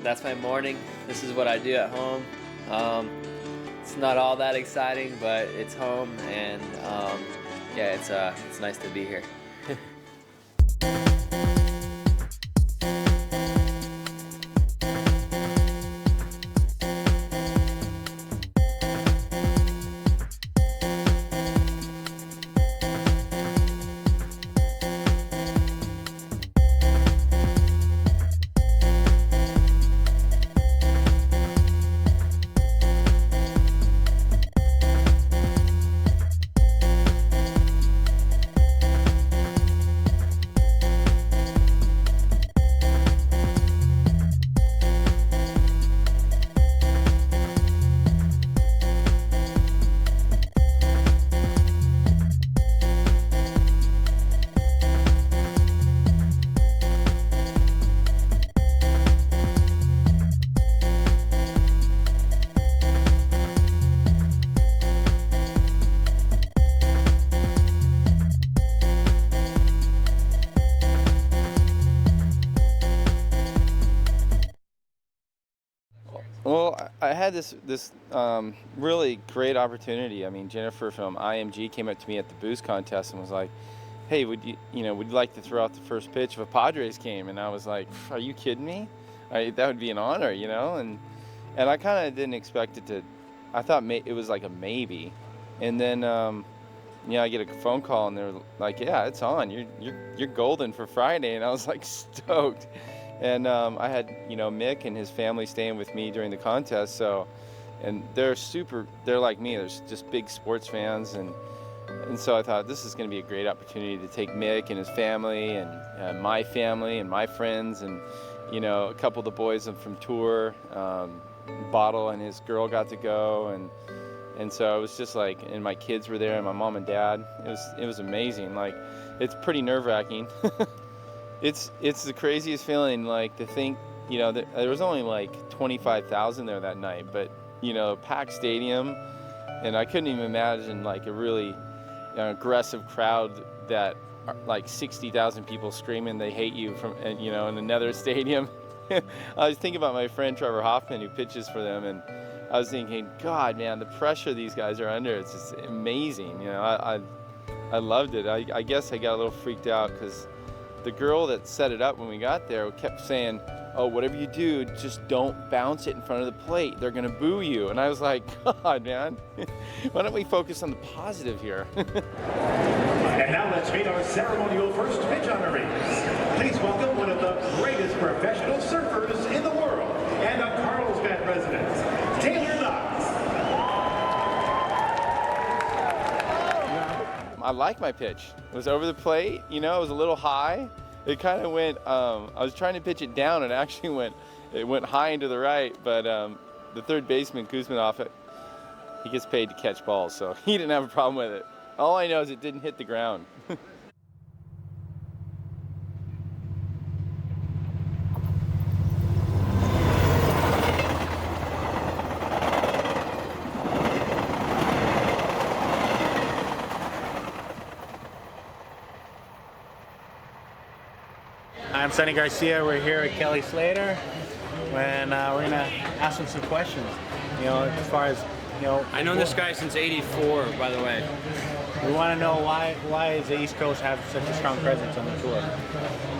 That's my morning. This is what I do at home. It's not all that exciting, but it's home, and yeah, it's nice to be here. Well, I had this really great opportunity. I mean, Jennifer from IMG came up to me at the boost contest and was like, "Hey, would you like to throw out the first pitch of a Padres game?" And I was like, "Are you kidding me? That would be an honor, you know?" And I kind of didn't expect it to. I thought it was like a maybe, and then I get a phone call and they're like, "Yeah, it's on. You're golden for Friday," and I was like stoked. And I had, Mick and his family staying with me during the contest. So, and they're like me. They're just big sports fans. And so I thought this is going to be a great opportunity to take Mick and his family and my family and my friends and, a couple of the boys from tour. Bottle and his girl got to go. And so it was just like, and my kids were there and my mom and dad. It was amazing. Like, it's pretty nerve-wracking. It's the craziest feeling, like, to think, there was only like 25,000 there that night, but, packed stadium, and I couldn't even imagine like a really aggressive crowd that like 60,000 people screaming they hate you from, in another stadium. I was thinking about my friend Trevor Hoffman who pitches for them, and I was thinking, God, man, the pressure these guys are under, it's just amazing. I loved it. I guess I got a little freaked out because the girl that set it up when we got there kept saying, "Oh, whatever you do, just don't bounce it in front of the plate. They're gonna boo you." And I was like, God, man, why don't we focus on the positive here? And now let's meet our ceremonial first pitch honorees. Please welcome one of the greatest professional surfers in the world and a Carlsbad resident, Taylor Knox. I like my pitch. It was over the plate, it was a little high. It kind of went, I was trying to pitch it down and it went high into the right, but the third baseman, Kuzminoff, he gets paid to catch balls, so he didn't have a problem with it. All I know is it didn't hit the ground. I'm Sonny Garcia. We're here with Kelly Slater, and we're gonna ask him some questions. You know, as far as I've known this guy since '84, by the way. We want to know why does the East Coast have such a strong presence on the tour?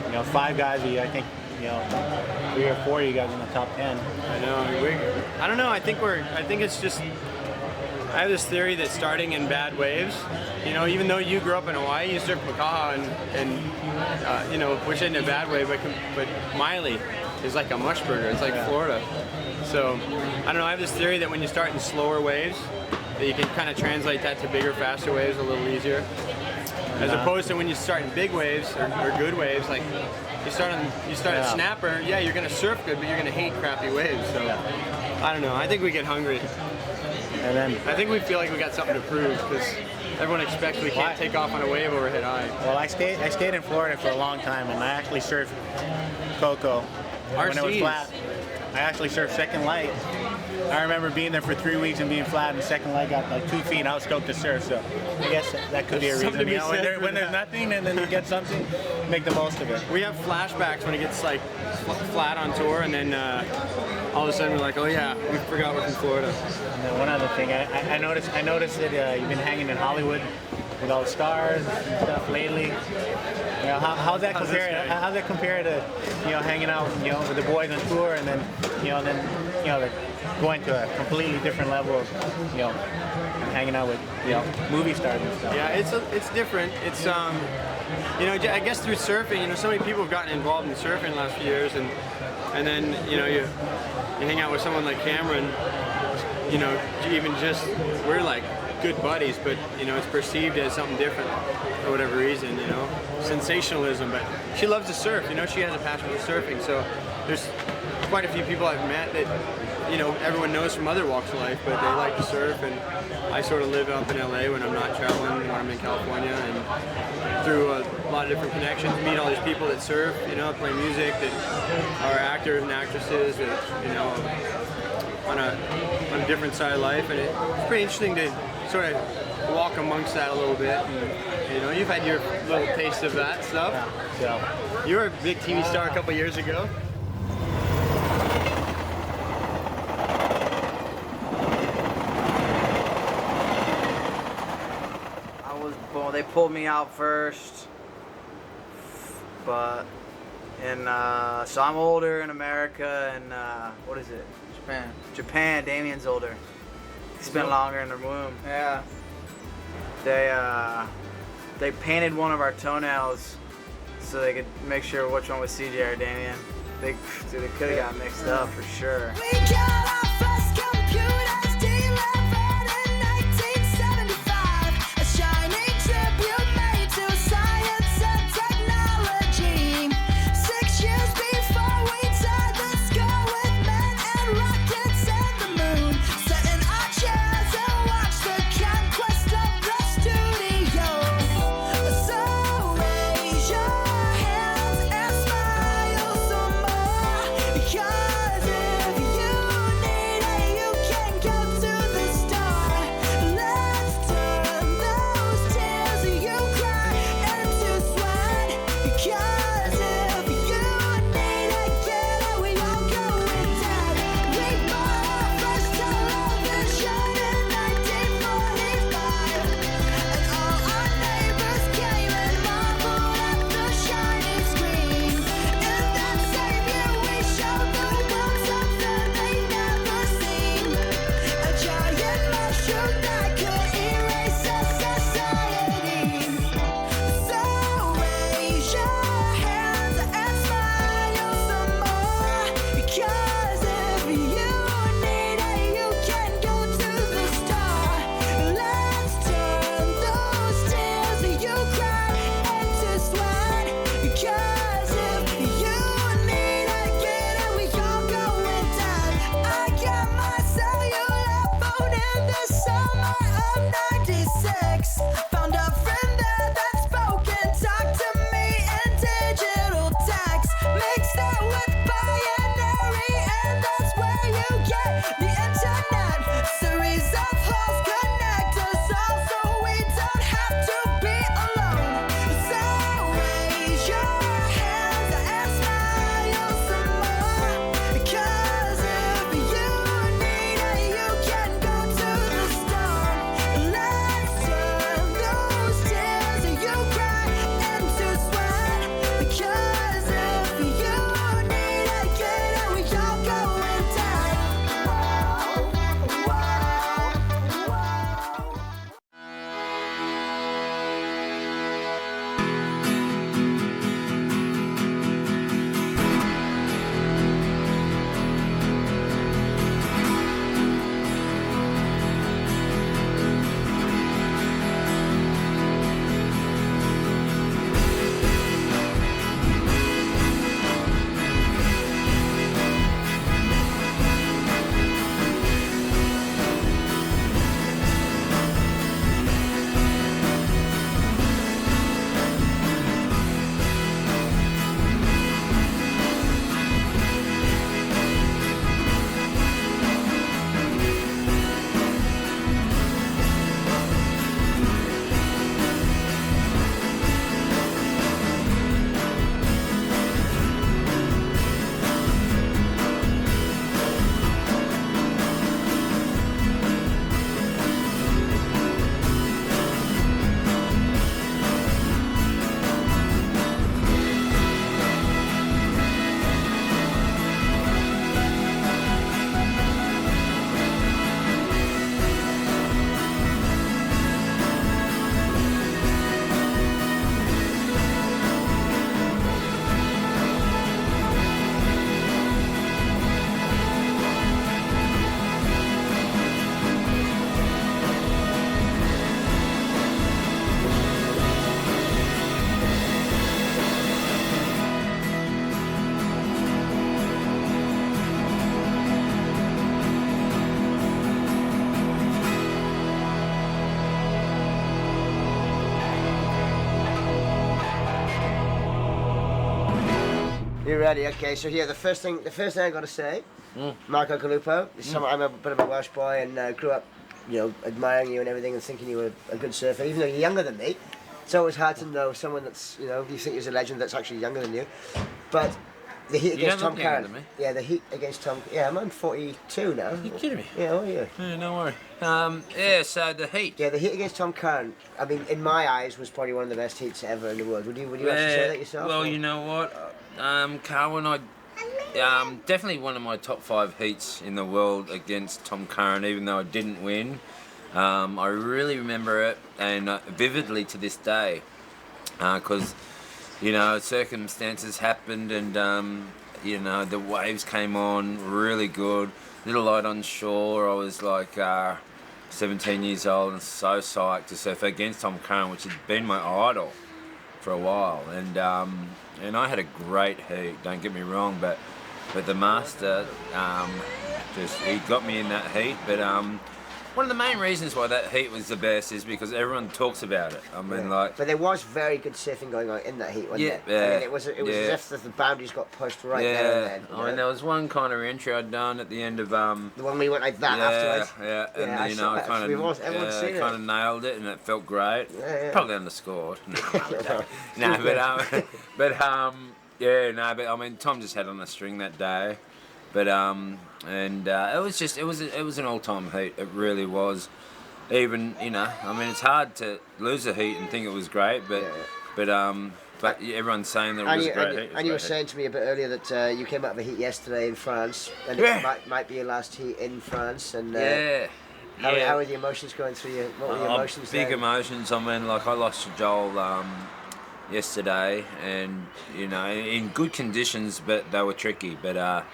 You know, 5 guys. I think 3 or 4 of you guys in the top 10. I know. I don't know. I think it's just. I have this theory that starting in bad waves, even though you grew up in Hawaii, you surfed Makaha and which isn't a bad wave, but Miley is like a mush burger. It's like Florida. So, I don't know. I have this theory that when you start in slower waves, that you can kind of translate that to bigger, faster waves a little easier. As opposed to when you start in big waves or good waves, like you start at snapper, yeah, you're gonna surf good, but you're gonna hate crappy waves. So, I don't know. I think we get hungry. And then I think we feel like we got something to prove because everyone expects we can't take off on a wave overhead high. Well, I stayed in Florida for a long time, and I actually surfed Coco when it was flat. I actually surfed second light. I remember being there for 3 weeks and being flat, and the second light got like 2 feet, and I was stoked to surf. So I guess that could be a reason. When there's nothing and then you get something, make the most of it. We have flashbacks when it gets like flat on tour, and then all of a sudden we're like, oh yeah, we forgot we're from Florida. And then one other thing, I noticed that you've been hanging in Hollywood with all the stars and stuff lately. How's that compare? How's that compare to hanging out with the boys on tour, and then going to a completely different level of hanging out with movie stars and stuff? Yeah, it's different. It's I guess through surfing, so many people have gotten involved in surfing the last few years, and then you hang out with someone like Cameron. We're like good buddies, but it's perceived as something different for whatever reason, sensationalism. But she loves to surf, she has a passion for surfing. So there's quite a few people I've met that everyone knows from other walks of life, but they like to surf, and I sort of live up in LA when I'm not traveling, when I'm in California, and through a lot of different connections, meet all these people that surf, play music, that are actors and actresses, that, on a different side of life, and it's pretty interesting to sort of walk amongst that a little bit. And, you've had your little taste of that stuff. Yeah. You were a big TV star a couple years ago. They pulled me out first, but so I'm older in America, and what is it? Japan. Damien's older. He spent longer in the womb. Yeah. They painted one of our toenails so they could make sure which one was CJ or Damien. They could have got mixed up for sure. You ready? Okay, so here, the first thing I got to say, Marco Calupo, I'm a bit of a Welsh boy and grew up, admiring you and everything and thinking you were a good surfer, even though you're younger than me. It's always hard to know someone that's, you think is a legend that's actually younger than you. But the heat against Tom Curran. Yeah, the heat against Tom. Yeah, I'm 42 now. You kidding me? Yeah, oh yeah. Yeah, no worry. So the heat. Yeah, the heat against Tom Curran. I mean, in my eyes, was probably one of the best heats ever in the world. Would you actually say that yourself? Well, or? you know what, Carwin, definitely one of my top 5 heats in the world against Tom Curran, even though I didn't win. I really remember it, and vividly to this day, because circumstances happened, and the waves came on really good. Little light on shore. I was like 17 years old and so psyched to surf against Tom Curran, which had been my idol for a while, and I had a great heat. Don't get me wrong, but the master he got me in that heat. But one of the main reasons why that heat was the best is because everyone talks about it. I mean, but there was very good surfing going on in that heat, wasn't it? Yeah. I mean, it was as if the boundaries got pushed right there and then. I mean, there was one kind of entry I'd done at the end of the one we went like that afterwards. Yeah, and I kind of nailed it, and it felt great. Yeah. Probably underscored. But I mean, Tom just had on a string that day, but it was an all-time heat. It really was. Even I mean, it's hard to lose a heat and think it was great, but everyone's saying that it was a great heat. And you were saying to me a bit earlier that you came out of a heat yesterday in France, and it might be your last heat in France. And how are the emotions going through you? What were the emotions? Big emotions. I mean, like I lost to Joel yesterday, and in good conditions, but they were tricky. But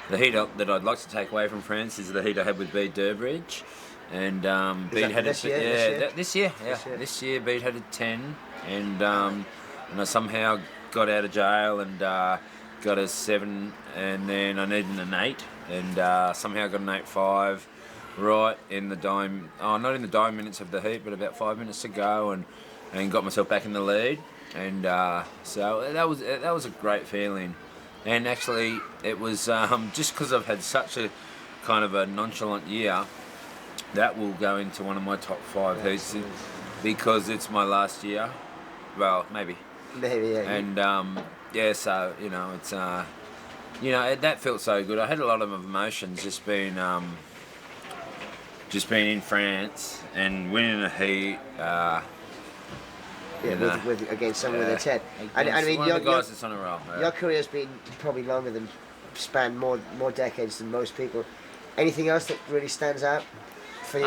the heat that I'd like to take away from France is the heat I had with Bede Durbridge, and Bede had this year Bede had a 10, and I somehow got out of jail and got a 7, and then I needed an 8, and somehow got an 8.5 right in the not in the dying minutes of the heat, but about 5 minutes to go, and got myself back in the lead. And so that was a great feeling, and actually it was just because I've had such a kind of a nonchalant year, that will go into one of my top 5 heats because it's my last year. Well, maybe. Yeah. And so it's that felt so good. I had a lot of emotions just being in France and winning a heat. Against someone with a 10. I mean, one of the guys that's on a roll. Yeah. Your career's been probably spanned more decades than most people. Anything else that really stands out for you?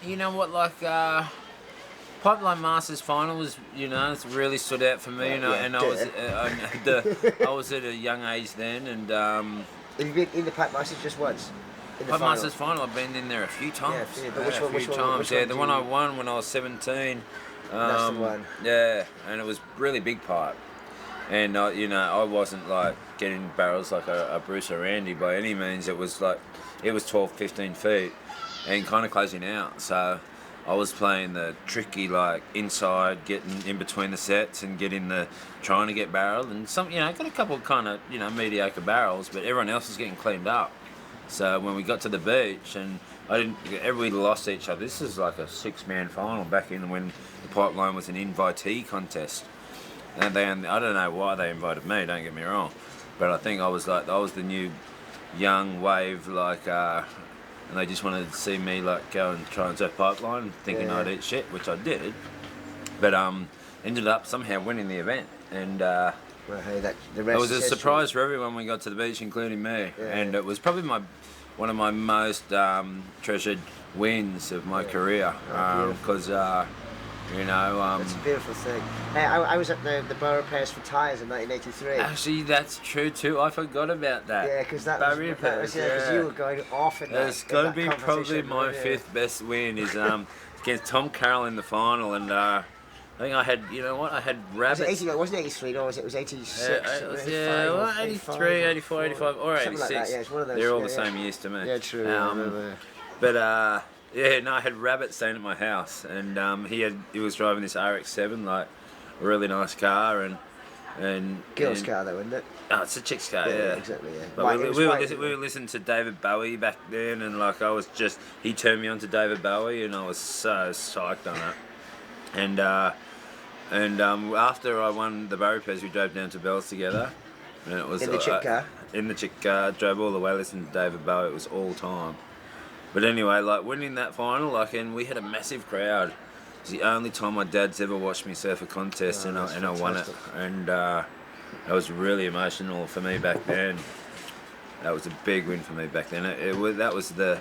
You know what, like Pipeline Masters final was, it's really stood out for me. I was at a young age then, and have you been in the Pipe Masters just once? Pipe Masters final, I've been in there a few times. Yeah, but which one? The one I won when I was 17. That's the one. Yeah, and it was really big pipe, and I wasn't like getting barrels like a Bruce or Randy by any means. It was 12, 15 feet, and kind of closing out. So I was playing the tricky like inside, getting in between the sets and trying to get barreled, and got a couple of kind of mediocre barrels, but everyone else was getting cleaned up. So when we got to the beach, and everybody lost each other. This is like a 6-man final back in when the Pipeline was an invitee contest. And I don't know why they invited me, don't get me wrong, but I think I was the new young wave, and they just wanted to see me go and try and surf Pipeline, thinking I'd eat shit, which I did, but ended up somehow winning the event, and the rest it was a surprise for everyone when we got to the beach, including me, and it was probably one of my most treasured wins of my career, because it's a beautiful thing. Hey, I was at the Borough Repairs for Tyres in 1983. Actually, that's true too. I forgot about that. Yeah, because that was yeah. you were going off in that. It's got to be probably my 5th best win is against Tom Carroll in the final, and I think I had, I had rabbits. Wasn't it 83, or was it 86? 83, 84, 85, or 86. Like that, it's one of those. They're all the same years to me. Yeah, true. I had Rabbit staying at my house, and he was driving this RX-7, like a really nice car, and Girl's car though, isn't it? Oh, it's a chick's car, yeah. Exactly, yeah. But White, we were listening to David Bowie back then, and like he turned me on to David Bowie, and I was so psyched on it. And after I won the Barry Pez, we drove down to Bells together, and it was In the chick car? In the chick car, drove all the way listening to David Bowie. It was all time. But anyway, like winning that final, and we had a massive crowd. It was the only time my dad's ever watched me surf a contest, and I won it. And that was really emotional for me back then. That was a big win for me back then. That was the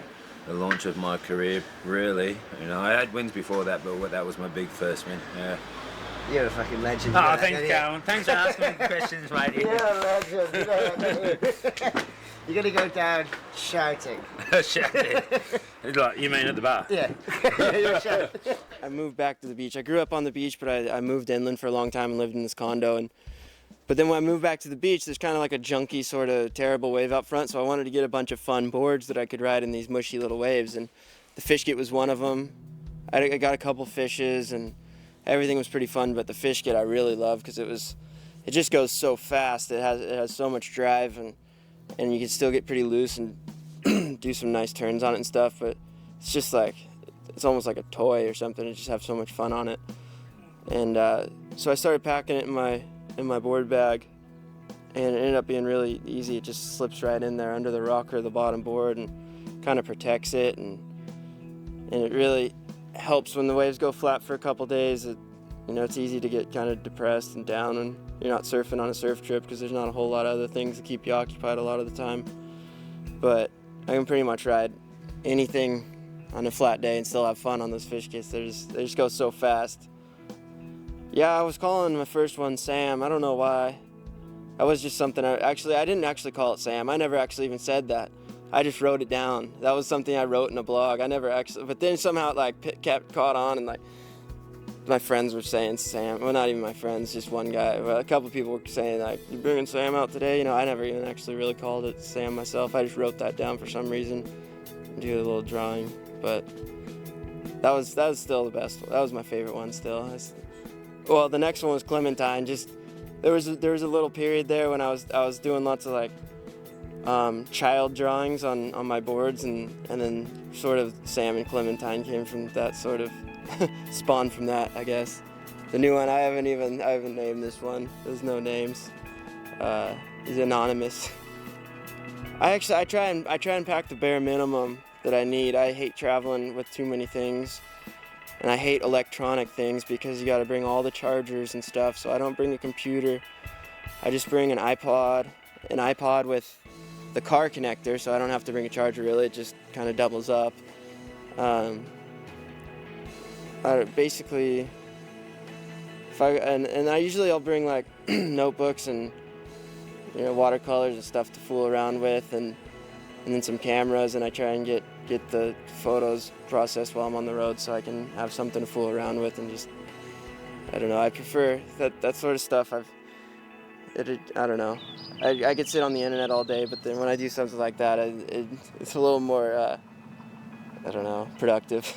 launch of my career, really. I had wins before that, but that was my big first win. Yeah. You're a fucking legend. Oh, thanks, Calvin. Thanks for asking me questions, mate. You're a legend. You're gonna go down shouting. Shouting. Like, you mean at the bar? Yeah. You're shouting. I moved back to the beach. I grew up on the beach, but I moved inland for a long time and lived in this condo. But then when I moved back to the beach, there's kind of like a junky sort of terrible wave up front, so I wanted to get a bunch of fun boards that I could ride in these mushy little waves, and the Fishkit was one of them. I got a couple fishes, and everything was pretty fun, but the Fishkit I really love because it just goes so fast. It has so much drive, and you can still get pretty loose and do some nice turns on it and stuff, but it's just like, it's almost like a toy or something. To just have so much fun on it. And so I started packing it in my board bag, and it ended up being really easy. It just slips right in there under the rocker of the bottom board and kind of protects it, and it really helps when the waves go flat for a couple days. It's easy to get kind of depressed and down when you're not surfing on a surf trip because there's not a whole lot of other things to keep you occupied a lot of the time. But I can pretty much ride anything on a flat day and still have fun on those fish kits. They just go so fast. Yeah, I was calling my first one Sam. I don't know why. That was just something I didn't actually call it Sam. I never actually even said that. I just wrote it down. That was something I wrote in a blog. I never actually, but then somehow it kept caught on, and my friends were saying Sam. Well, not even my friends, just one guy. Well, a couple people were saying you bringing Sam out today? I never even actually really called it Sam myself. I just wrote that down for some reason, do a little drawing. But that was still the best one. That was my favorite one still. Well, the next one was Clementine. Just there was a little period there when I was doing lots of child drawings on my boards, and then sort of Sam and Clementine came from that, sort of spawned from that, I guess. The new one I haven't named this one. There's no names. He's anonymous. I try and pack the bare minimum that I need. I hate traveling with too many things. And I hate electronic things because you got to bring all the chargers and stuff, so I don't bring a computer. I just bring an iPod with the car connector, so I don't have to bring a charger really. It just kind of doubles up. Basically, I'll bring notebooks and watercolors and stuff to fool around with, and then some cameras, and I try and get the photos processed while I'm on the road so I can have something to fool around with, and just, I don't know, I prefer that sort of stuff. I don't know. I could sit on the internet all day, but then when I do something like that, it's a little more, I don't know, productive.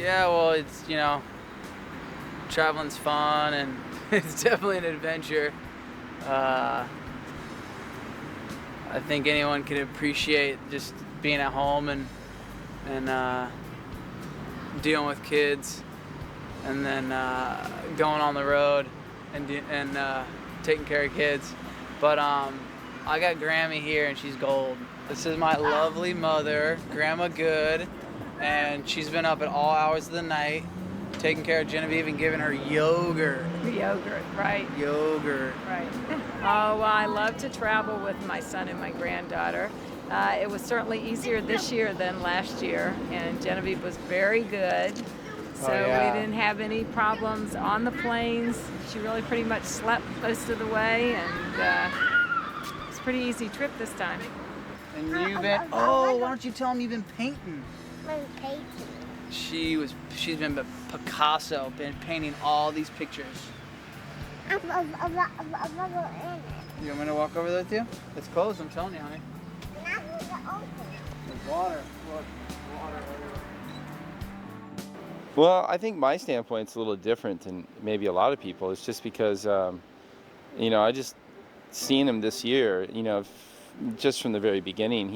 Yeah, well, it's, you know, traveling's fun and it's definitely an adventure. I think anyone can appreciate just being at home and dealing with kids, and then going on the road and taking care of kids. But I got Grammy here and she's gold. This is my lovely mother, Grandma Good, and she's been up at all hours of the night taking care of Genevieve and giving her yogurt. Yogurt, right. Yogurt. Right. Oh, well, I love to travel with my son and my granddaughter. It was certainly easier this year than last year, and Genevieve was very good. So yeah. we didn't have any problems on the planes. She really pretty much slept most of the way, and it was a pretty easy trip this time. And you've been, oh, why don't you tell them you've been painting? I'm painting. She's been Picasso, been painting all these pictures. I'm in it. You want me to walk over there with you? It's closed, I'm telling you, honey. There's water. Water. Well, I think my standpoint's a little different than maybe a lot of people. It's just because, you know, I just seen him this year, you know, just from the very beginning,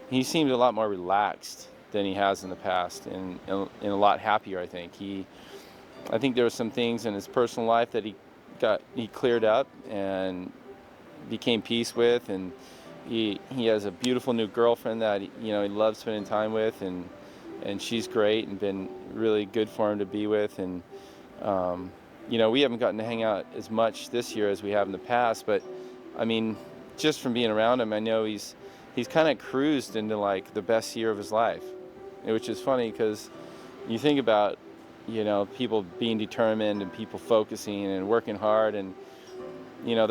he seemed a lot more relaxed than he has in the past, and a lot happier, I think. I think there were some things in his personal life that he cleared up and became peace with, and he has a beautiful new girlfriend that he loves spending time with, and she's great and been really good for him to be with. And you know, we haven't gotten to hang out as much this year as we have in the past, but I mean, just from being around him, I know he's kind of cruised into like the best year of his life, which is funny because you think about, you know, people being determined and people focusing and working hard, and you know,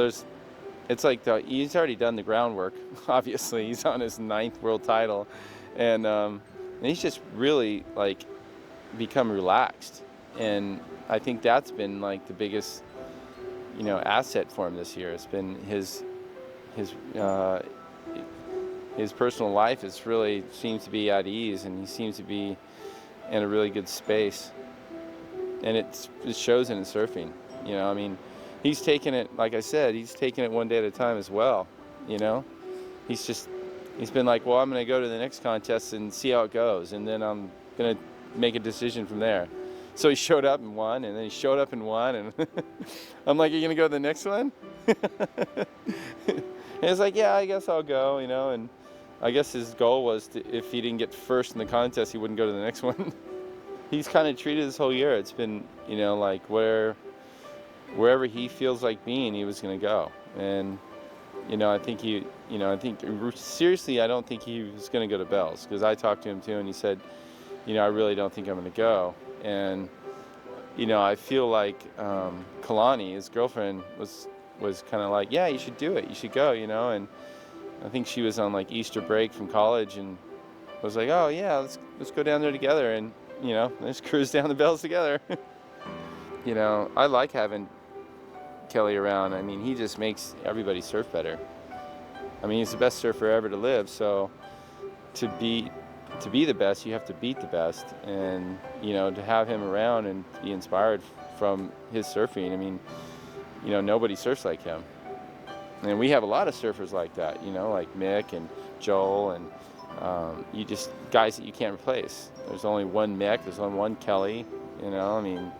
it's like he's already done the groundwork. Obviously, he's on his 9th world title, and he's just really like become relaxed, and I think that's been like the biggest, you know, asset for him this year. It's been his personal life really seems to be at ease, and he seems to be in a really good space, and it shows in his surfing. You know, I mean, he's taking it, like I said, he's taking it one day at a time as well. You know, he's been like, well, I'm going to go to the next contest and see how it goes, and then I'm going to make a decision from there. So he showed up and won, and then he showed up and won, and I'm like, are you going to go to the next one? And it's like, yeah, I guess I'll go, you know, and I guess his goal was if he didn't get first in the contest, he wouldn't go to the next one. He's kind of treated this whole year, it's been, you know, like wherever he feels like being, he was going to go. And, you know, I think seriously, I don't think he was going to go to Bell's, because I talked to him too, and he said, you know, I really don't think I'm going to go. And, you know, I feel like Kalani, his girlfriend, was kind of like, yeah, you should do it, you should go, you know. And I think she was on like Easter break from college and was like, oh yeah, let's go down there together, and you know, let's cruise down the Bells together. You know, I like having Kelly around. I mean, he just makes everybody surf better. I mean, he's the best surfer ever to live, so to be the best, you have to beat the best. And you know, to have him around and be inspired from his surfing, I mean, you know, nobody surfs like him. And we have a lot of surfers like that, you know, like Mick and Joel, and you just guys that you can't replace. There's only one Mick, there's only one Kelly, you know, I mean,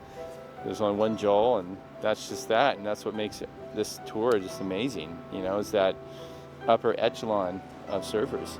there's only one Joel, and that's just that, and that's what makes this tour just amazing, you know, is that upper echelon of surfers.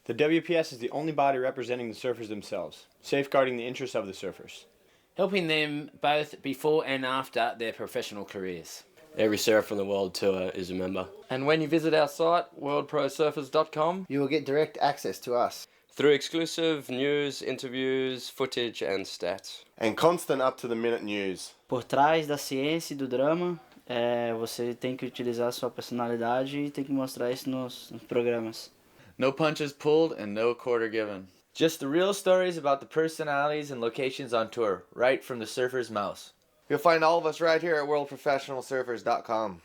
The WPS is the only body representing the surfers themselves, safeguarding the interests of the surfers. Helping them both before and after their professional careers. Every surfer on the World Tour is a member. And when you visit our site, worldprosurfers.com, you will get direct access to us. Through exclusive news, interviews, footage and stats. And constant up-to-the-minute news. Por trás da ciência e do drama, você tem que utilizar sua personalidade e tem que mostrar isso nos programas. No punches pulled and no quarter given. Just the real stories about the personalities and locations on tour, right from the surfer's mouth. You'll find all of us right here at worldprofessionalsurfers.com.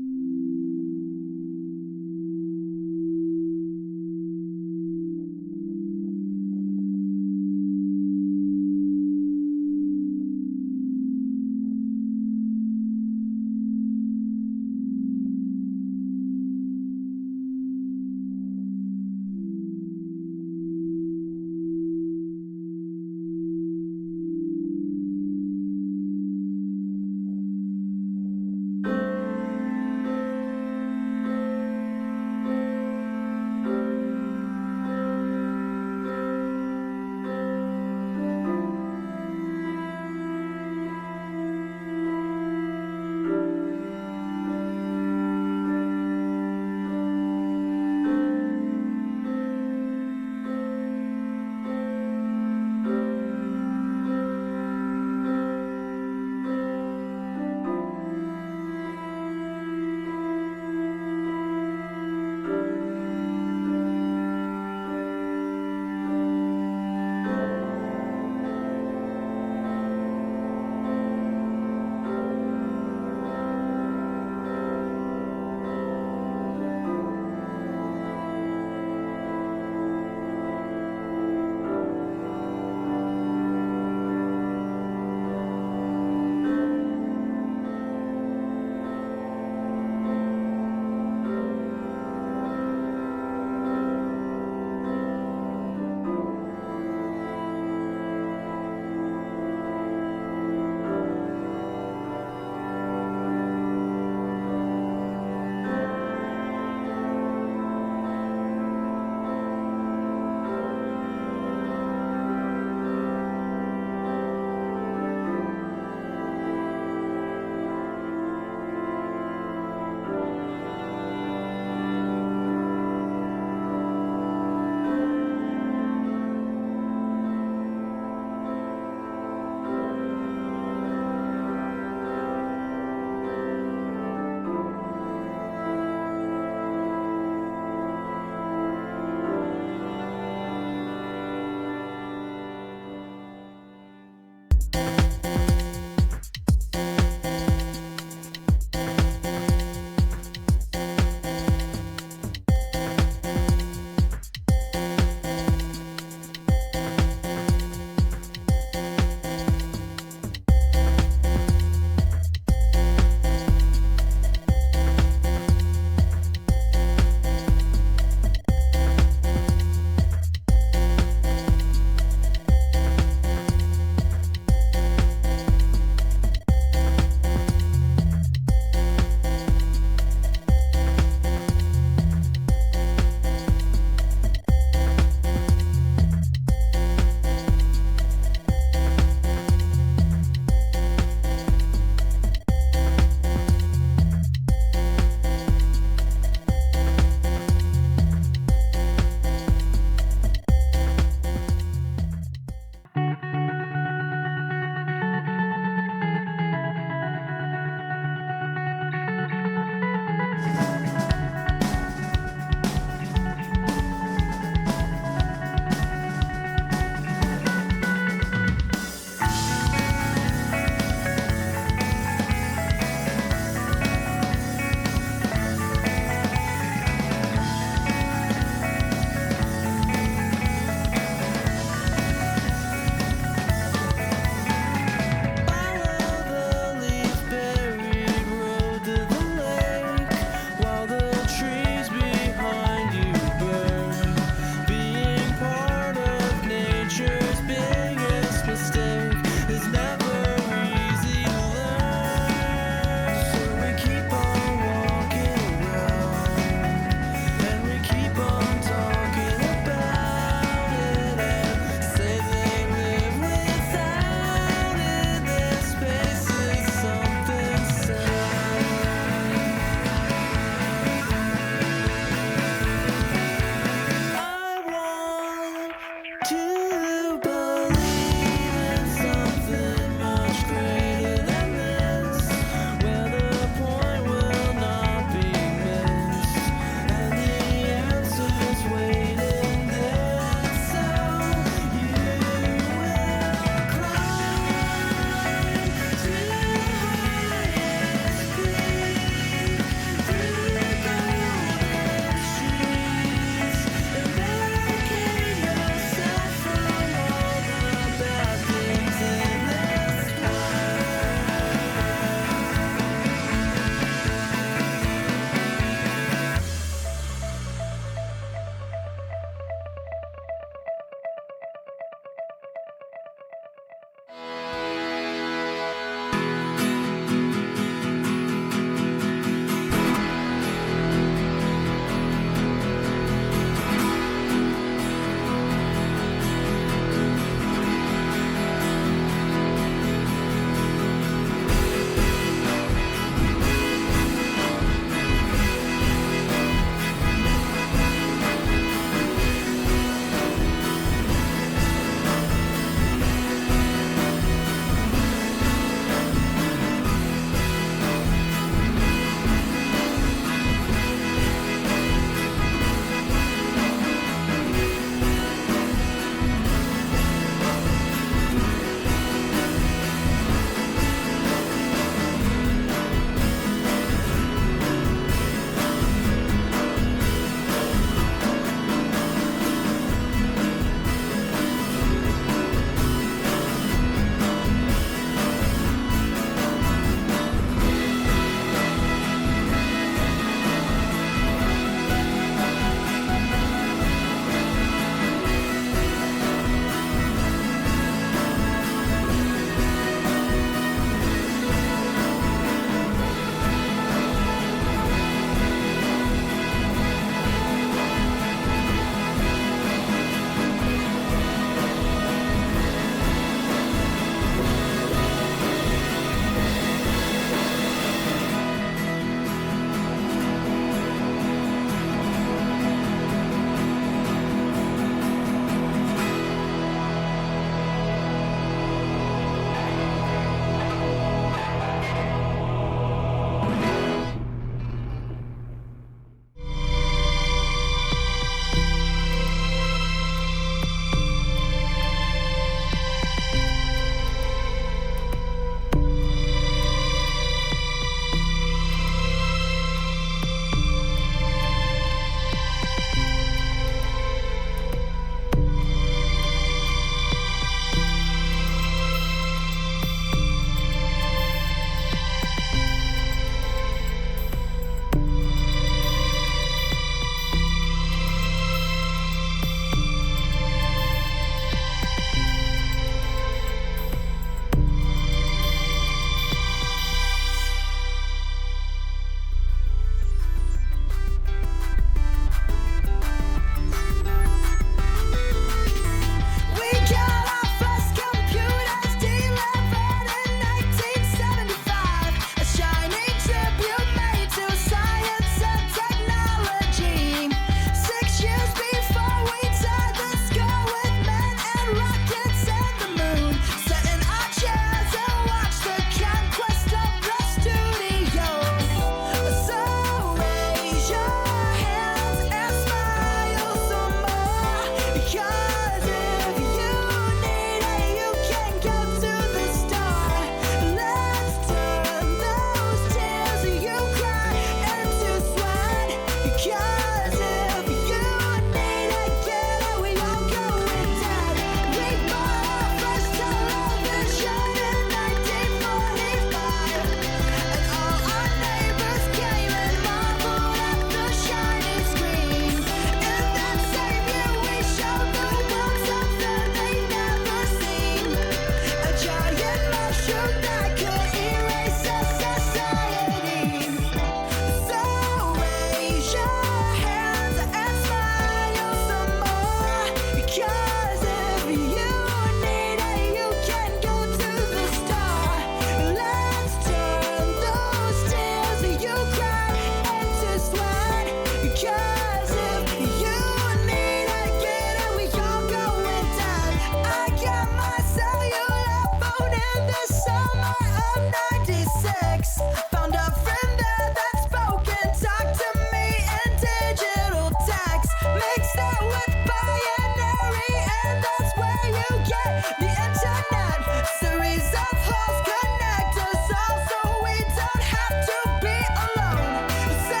the summer of '96. Found a friend there that spoke and talked to me in digital text. Mixed that with binary, and that's where you get the internet. Series of holes connect us all so we don't have to be alone. So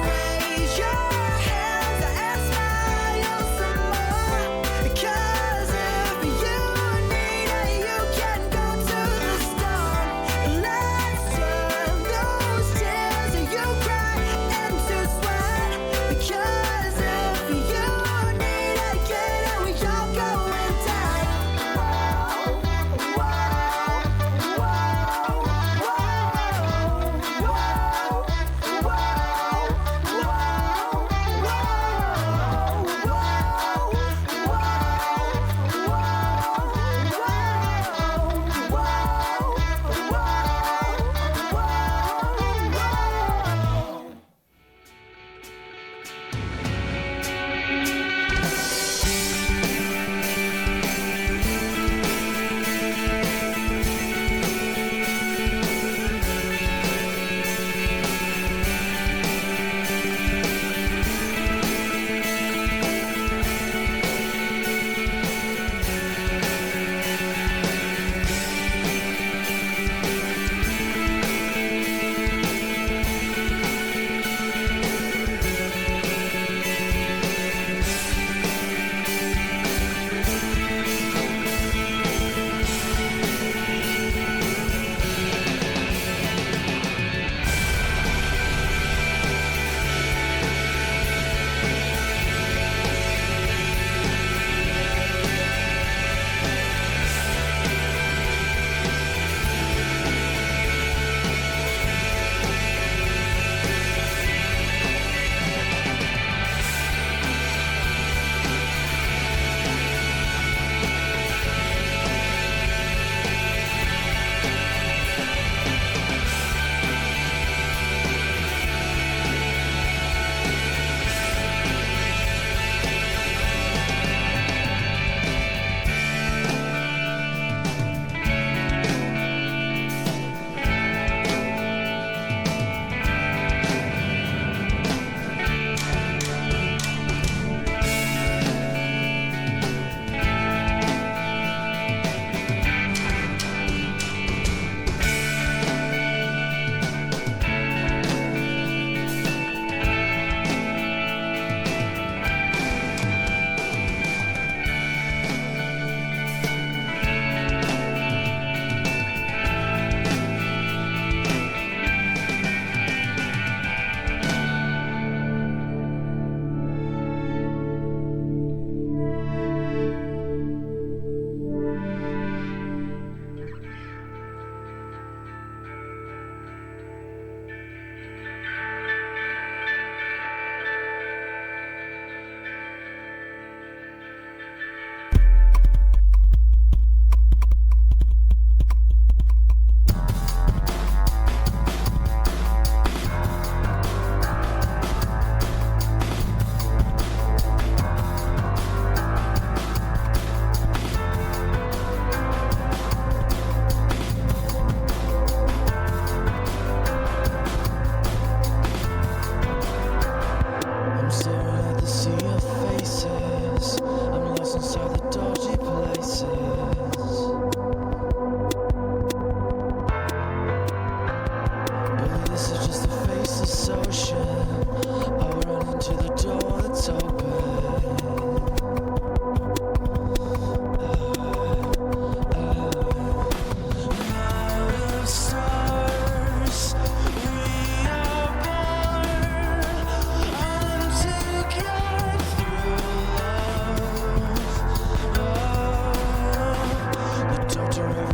raise your hands and smile some more. Because if you need it, you can go to the store. Let's turn those tears you cry into sweat. Because if you need it, get it, we all going down.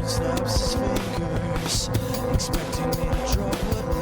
Snaps his fingers, expecting me to drop what